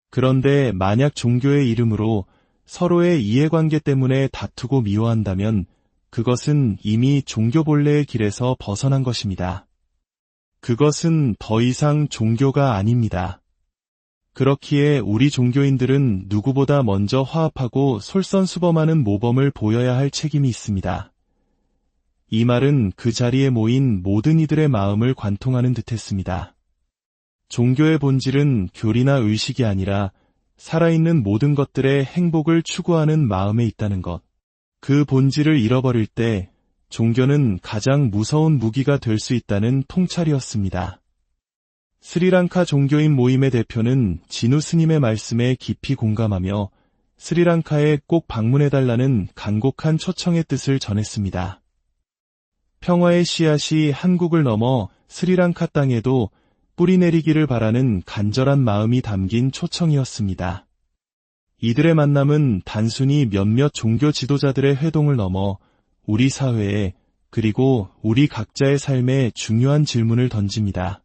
A: 그런데 만약 종교의 이름으로 서로의 이해관계 때문에 다투고 미워한다면 그것은 이미 종교 본래의 길에서 벗어난 것입니다. 그것은 더 이상 종교가 아닙니다. 그렇기에 우리 종교인들은 누구보다 먼저 화합하고 솔선수범하는 모범을 보여야 할 책임이 있습니다. 이 말은 그 자리에 모인 모든 이들의 마음을 관통하는 듯했습니다. 종교의 본질은 교리나 의식이 아니라 살아있는 모든 것들의 행복을 추구하는 마음에 있다는 것. 그 본질을 잃어버릴 때 종교는 가장 무서운 무기가 될 수 있다는 통찰이었습니다. 스리랑카 종교인 모임의 대표는 진우 스님의 말씀에 깊이 공감하며 스리랑카에 꼭 방문해달라는 간곡한 초청의 뜻을 전했습니다. 평화의 씨앗이 한국을 넘어 스리랑카 땅에도 뿌리내리기를 바라는 간절한 마음이 담긴 초청이었습니다. 이들의 만남은 단순히 몇몇 종교 지도자들의 회동을 넘어 우리 사회에 그리고 우리 각자의 삶에 중요한 질문을 던집니다.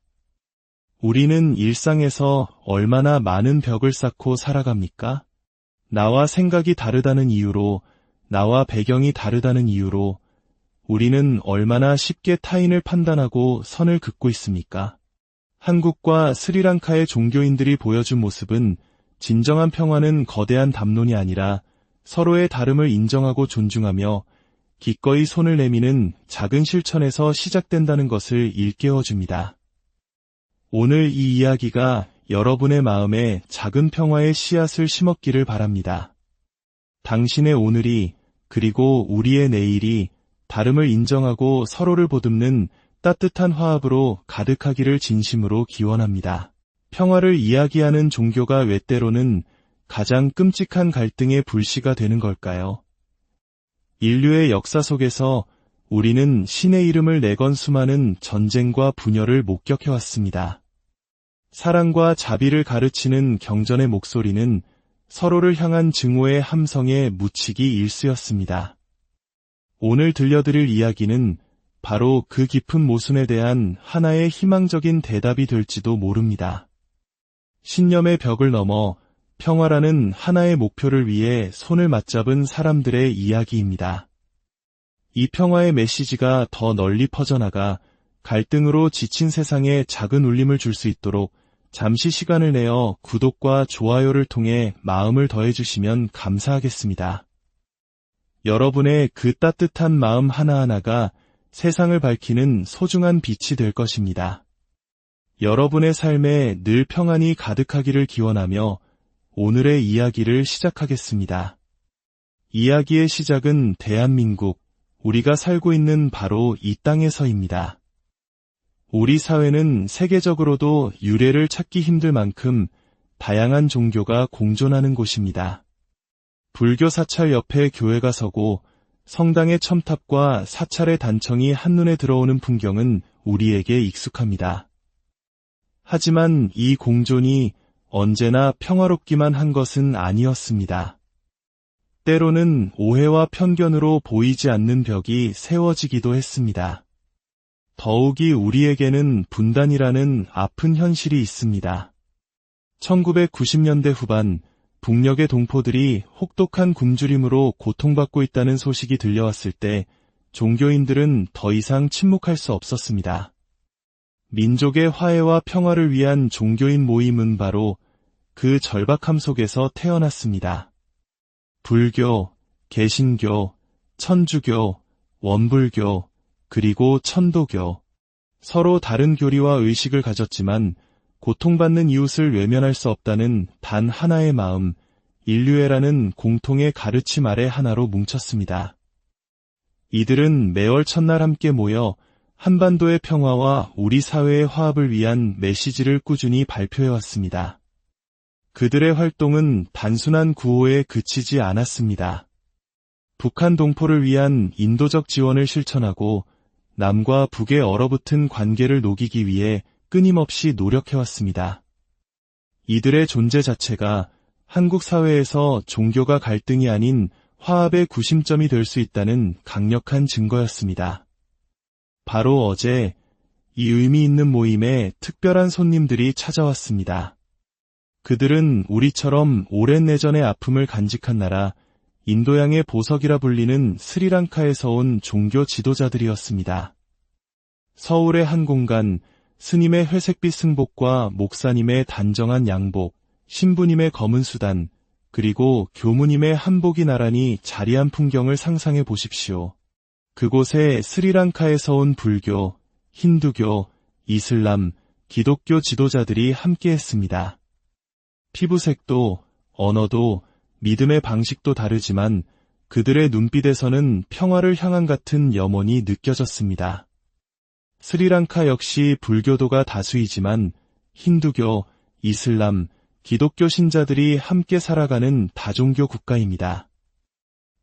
A: 우리는 일상에서 얼마나 많은 벽을 쌓고 살아갑니까? 나와 생각이 다르다는 이유로, 나와 배경이 다르다는 이유로 우리는 얼마나 쉽게 타인을 판단하고 선을 긋고 있습니까? 한국과 스리랑카의 종교인들이 보여준 모습은 진정한 평화는 거대한 담론이 아니라 서로의 다름을 인정하고 존중하며 기꺼이 손을 내미는 작은 실천에서 시작된다는 것을 일깨워줍니다. 오늘 이 이야기가 여러분의 마음에 작은 평화의 씨앗을 심었기를 바랍니다. 당신의 오늘이 그리고 우리의 내일이 다름을 인정하고 서로를 보듬는 따뜻한 화합으로 가득하기를 진심으로 기원합니다. 평화를 이야기하는 종교가 왜 때로는 가장 끔찍한 갈등의 불씨가 되는 걸까요? 인류의 역사 속에서 우리는 신의 이름을 내건 수많은 전쟁과 분열을 목격해왔습니다. 사랑과 자비를 가르치는 경전의 목소리는 서로를 향한 증오의 함성에 묻히기 일쑤였습니다. 오늘 들려드릴 이야기는 바로 그 깊은 모순에 대한 하나의 희망적인 대답이 될지도 모릅니다. 신념의 벽을 넘어 평화라는 하나의 목표를 위해 손을 맞잡은 사람들의 이야기입니다. 이 평화의 메시지가 더 널리 퍼져나가 갈등으로 지친 세상에 작은 울림을 줄 수 있도록 잠시 시간을 내어 구독과 좋아요를 통해 마음을 더해주시면 감사하겠습니다. 여러분의 그 따뜻한 마음 하나하나가 세상을 밝히는 소중한 빛이 될 것입니다. 여러분의 삶에 늘 평안이 가득하기를 기원하며 오늘의 이야기를 시작하겠습니다. 이야기의 시작은 대한민국, 우리가 살고 있는 바로 이 땅에서입니다. 우리 사회는 세계적으로도 유래를 찾기 힘들 만큼 다양한 종교가 공존하는 곳입니다. 불교 사찰 옆에 교회가 서고 성당의 첨탑과 사찰의 단청이 한눈에 들어오는 풍경은 우리에게 익숙합니다. 하지만 이 공존이 언제나 평화롭기만 한 것은 아니었습니다. 때로는 오해와 편견으로 보이지 않는 벽이 세워지기도 했습니다. 더욱이 우리에게는 분단이라는 아픈 현실이 있습니다. 1990년대 후반 북녘의 동포들이 혹독한 굶주림으로 고통받고 있다는 소식이 들려왔을 때 종교인들은 더 이상 침묵할 수 없었습니다. 민족의 화해와 평화를 위한 종교인 모임은 바로 그 절박함 속에서 태어났습니다. 불교, 개신교, 천주교, 원불교, 그리고 천도교. 서로 다른 교리와 의식을 가졌지만 고통받는 이웃을 외면할 수 없다는 단 하나의 마음, 인류애라는 공통의 가르침 아래 하나로 뭉쳤습니다. 이들은 매월 첫날 함께 모여 한반도의 평화와 우리 사회의 화합을 위한 메시지를 꾸준히 발표해왔습니다. 그들의 활동은 단순한 구호에 그치지 않았습니다. 북한 동포를 위한 인도적 지원을 실천하고 남과 북의 얼어붙은 관계를 녹이기 위해 끊임없이 노력해왔습니다. 이들의 존재 자체가 한국 사회에서 종교가 갈등이 아닌 화합의 구심점이 될 수 있다는 강력한 증거였습니다. 바로 어제 이 의미 있는 모임에 특별한 손님들이 찾아왔습니다. 그들은 우리처럼 오랜 내전의 아픔을 간직한 나라 인도양의 보석이라 불리는 스리랑카에서 온 종교 지도자들이었습니다. 서울의 한 공간, 스님의 회색빛 승복과 목사님의 단정한 양복, 신부님의 검은 수단, 그리고 교무님의 한복이 나란히 자리한 풍경을 상상해 보십시오. 그곳에 스리랑카에서 온 불교, 힌두교, 이슬람, 기독교 지도자들이 함께했습니다. 피부색도, 언어도, 믿음의 방식도 다르지만 그들의 눈빛에서는 평화를 향한 같은 염원이 느껴졌습니다. 스리랑카 역시 불교도가 다수이지만 힌두교, 이슬람, 기독교 신자들이 함께 살아가는 다종교 국가입니다.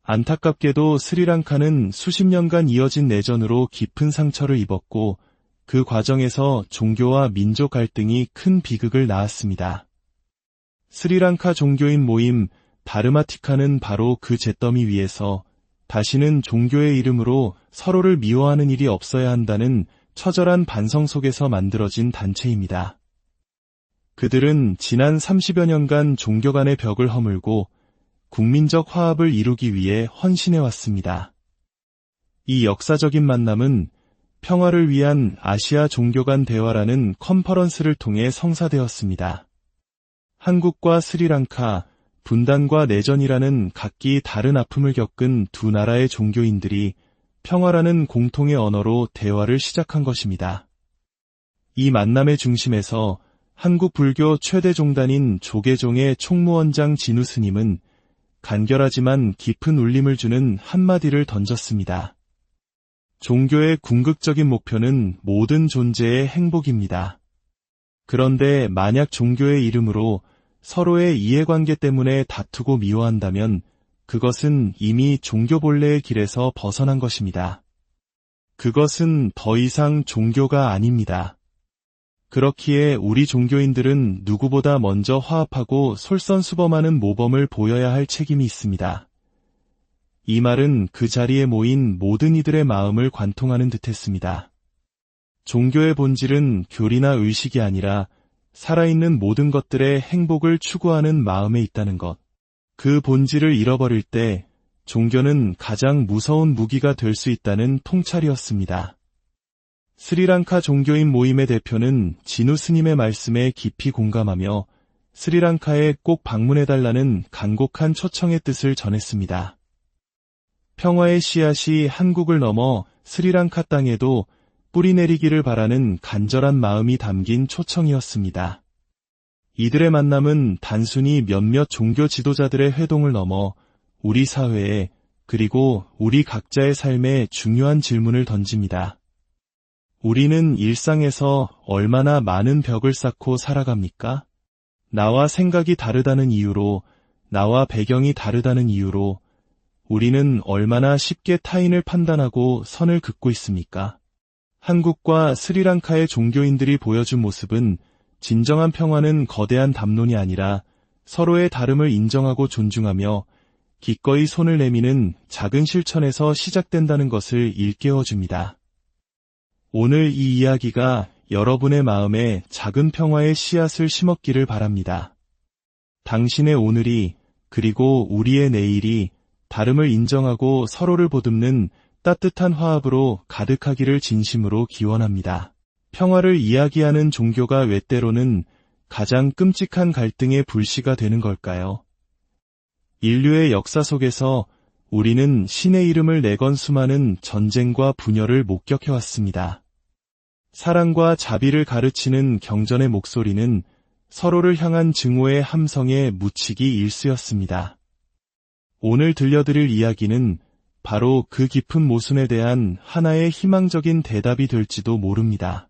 A: 안타깝게도 스리랑카는 수십 년간 이어진 내전으로 깊은 상처를 입었고 그 과정에서 종교와 민족 갈등이 큰 비극을 낳았습니다. 스리랑카 종교인 모임 다르마티카는 바로 그 잿더미 위에서 다시는 종교의 이름으로 서로를 미워하는 일이 없어야 한다는 처절한 반성 속에서 만들어진 단체입니다. 그들은 지난 30여 년간 종교 간의 벽을 허물고 국민적 화합을 이루기 위해 헌신해왔습니다. 이 역사적인 만남은 평화를 위한 아시아 종교 간 대화라는 컨퍼런스를 통해 성사되었습니다. 한국과 스리랑카, 분단과 내전이라는 각기 다른 아픔을 겪은 두 나라의 종교인들이 평화라는 공통의 언어로 대화를 시작한 것입니다. 이 만남의 중심에서 한국 불교 최대 종단인 조계종의 총무원장 진우 스님은 간결하지만 깊은 울림을 주는 한마디를 던졌습니다. 종교의 궁극적인 목표는 모든 존재의 행복입니다. 그런데 만약 종교의 이름으로 서로의 이해관계 때문에 다투고 미워한다면 그것은 이미 종교 본래의 길에서 벗어난 것입니다. 그것은 더 이상 종교가 아닙니다. 그렇기에 우리 종교인들은 누구보다 먼저 화합하고 솔선수범하는 모범을 보여야 할 책임이 있습니다. 이 말은 그 자리에 모인 모든 이들의 마음을 관통하는 듯했습니다. 종교의 본질은 교리나 의식이 아니라 살아있는 모든 것들의 행복을 추구하는 마음에 있다는 것. 그 본질을 잃어버릴 때 종교는 가장 무서운 무기가 될 수 있다는 통찰이었습니다. 스리랑카 종교인 모임의 대표는 진우 스님의 말씀에 깊이 공감하며 스리랑카에 꼭 방문해달라는 간곡한 초청의 뜻을 전했습니다. 평화의 씨앗이 한국을 넘어 스리랑카 땅에도 뿌리내리기를 바라는 간절한 마음이 담긴 초청이었습니다. 이들의 만남은 단순히 몇몇 종교 지도자들의 회동을 넘어 우리 사회에 그리고 우리 각자의 삶에 중요한 질문을 던집니다. 우리는 일상에서 얼마나 많은 벽을 쌓고 살아갑니까? 나와 생각이 다르다는 이유로, 나와 배경이 다르다는 이유로 우리는 얼마나 쉽게 타인을 판단하고 선을 긋고 있습니까? 한국과 스리랑카의 종교인들이 보여준 모습은 진정한 평화는 거대한 담론이 아니라 서로의 다름을 인정하고 존중하며 기꺼이 손을 내미는 작은 실천에서 시작된다는 것을 일깨워줍니다. 오늘 이 이야기가 여러분의 마음에 작은 평화의 씨앗을 심었기를 바랍니다. 당신의 오늘이 그리고 우리의 내일이 다름을 인정하고 서로를 보듬는 따뜻한 화합으로 가득하기를 진심으로 기원합니다. 평화를 이야기하는 종교가 왜 때로는 가장 끔찍한 갈등의 불씨가 되는 걸까요? 인류의 역사 속에서 우리는 신의 이름을 내건 수많은 전쟁과 분열을 목격해왔습니다. 사랑과 자비를 가르치는 경전의 목소리는 서로를 향한 증오의 함성에 묻히기 일쑤였습니다. 오늘 들려드릴 이야기는 바로 그 깊은 모순에 대한 하나의 희망적인 대답이 될지도 모릅니다.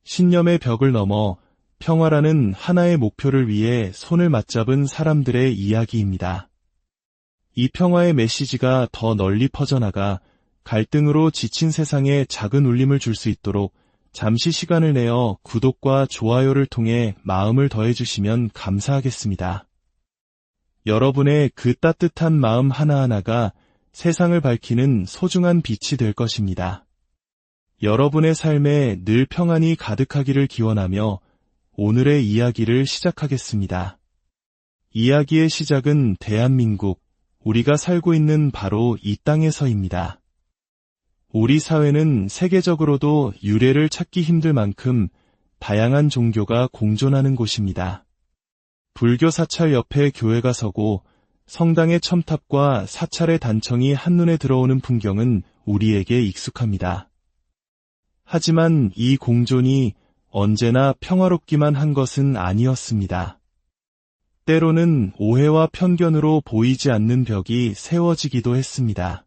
A: 신념의 벽을 넘어 평화라는 하나의 목표를 위해 손을 맞잡은 사람들의 이야기입니다. 이 평화의 메시지가 더 널리 퍼져나가 갈등으로 지친 세상에 작은 울림을 줄 수 있도록 잠시 시간을 내어 구독과 좋아요를 통해 마음을 더해주시면 감사하겠습니다. 여러분의 그 따뜻한 마음 하나하나가 세상을 밝히는 소중한 빛이 될 것입니다. 여러분의 삶에 늘 평안이 가득하기를 기원하며 오늘의 이야기를 시작하겠습니다. 이야기의 시작은 대한민국, 우리가 살고 있는 바로 이 땅에서입니다. 우리 사회는 세계적으로도 유래를 찾기 힘들 만큼 다양한 종교가 공존하는 곳입니다. 불교 사찰 옆에 교회가 서고 성당의 첨탑과 사찰의 단청이 한눈에 들어오는 풍경은 우리에게 익숙합니다. 하지만 이 공존이 언제나 평화롭기만 한 것은 아니었습니다. 때로는 오해와 편견으로 보이지 않는 벽이 세워지기도 했습니다.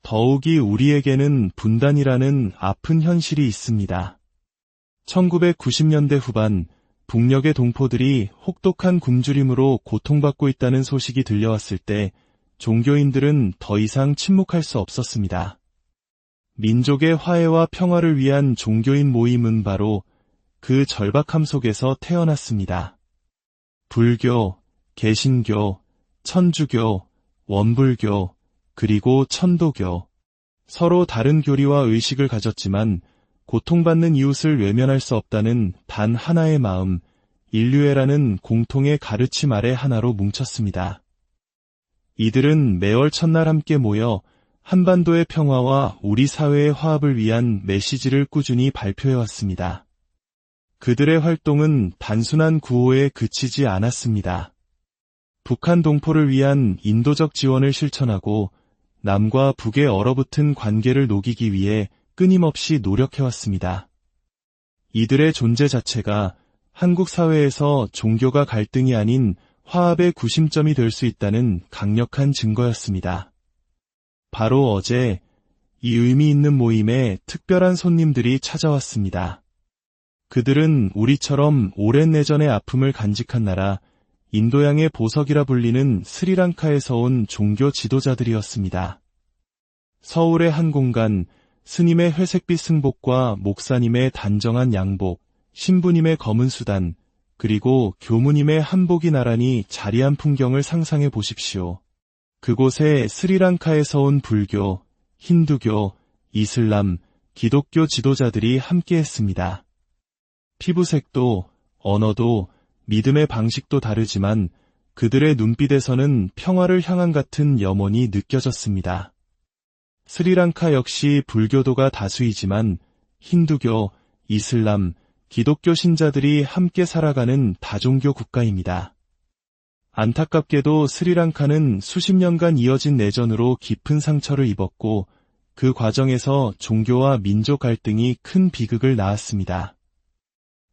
A: 더욱이 우리에게는 분단이라는 아픈 현실이 있습니다. 1990년대 후반 북녘의 동포들이 혹독한 굶주림으로 고통받고 있다는 소식이 들려왔을 때 종교인들은 더 이상 침묵할 수 없었습니다. 민족의 화해와 평화를 위한 종교인 모임은 바로 그 절박함 속에서 태어났습니다. 불교, 개신교, 천주교, 원불교, 그리고 천도교. 서로 다른 교리와 의식을 가졌지만 고통받는 이웃을 외면할 수 없다는 단 하나의 마음, 인류애라는 공통의 가르침 아래 하나로 뭉쳤습니다. 이들은 매월 첫날 함께 모여 한반도의 평화와 우리 사회의 화합을 위한 메시지를 꾸준히 발표해왔습니다. 그들의 활동은 단순한 구호에 그치지 않았습니다. 북한 동포를 위한 인도적 지원을 실천하고 남과 북의 얼어붙은 관계를 녹이기 위해 끊임없이 노력해왔습니다. 이들의 존재 자체가 한국 사회에서 종교가 갈등이 아닌 화합의 구심점이 될 수 있다는 강력한 증거였습니다. 바로 어제 이 의미 있는 모임에 특별한 손님들이 찾아왔습니다. 그들은 우리처럼 오랜 내전의 아픔을 간직한 나라 인도양의 보석이라 불리는 스리랑카에서 온 종교 지도자들이었습니다. 서울의 한 공간, 스님의 회색빛 승복과 목사님의 단정한 양복, 신부님의 검은 수단, 그리고 교무님의 한복이 나란히 자리한 풍경을 상상해 보십시오. 그곳에 스리랑카에서 온 불교, 힌두교, 이슬람, 기독교 지도자들이 함께했습니다. 피부색도, 언어도, 믿음의 방식도 다르지만 그들의 눈빛에서는 평화를 향한 같은 염원이 느껴졌습니다. 스리랑카 역시 불교도가 다수이지만 힌두교, 이슬람, 기독교 신자들이 함께 살아가는 다종교 국가입니다. 안타깝게도 스리랑카는 수십 년간 이어진 내전으로 깊은 상처를 입었고 그 과정에서 종교와 민족 갈등이 큰 비극을 낳았습니다.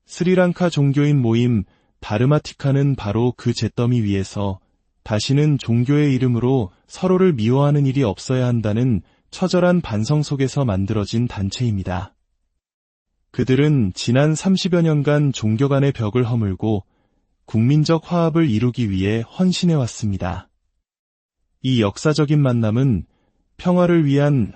A: 스리랑카 종교인 모임 다르마티카는 바로 그 잿더미 위에서 다시는 종교의 이름으로 서로를 미워하는 일이 없어야 한다는 처절한 반성 속에서 만들어진 단체입니다. 그들은 지난 30여 년간 종교 간의 벽을 허물고 국민적 화합을 이루기 위해 헌신해왔습니다. 이 역사적인 만남은 평화를 위한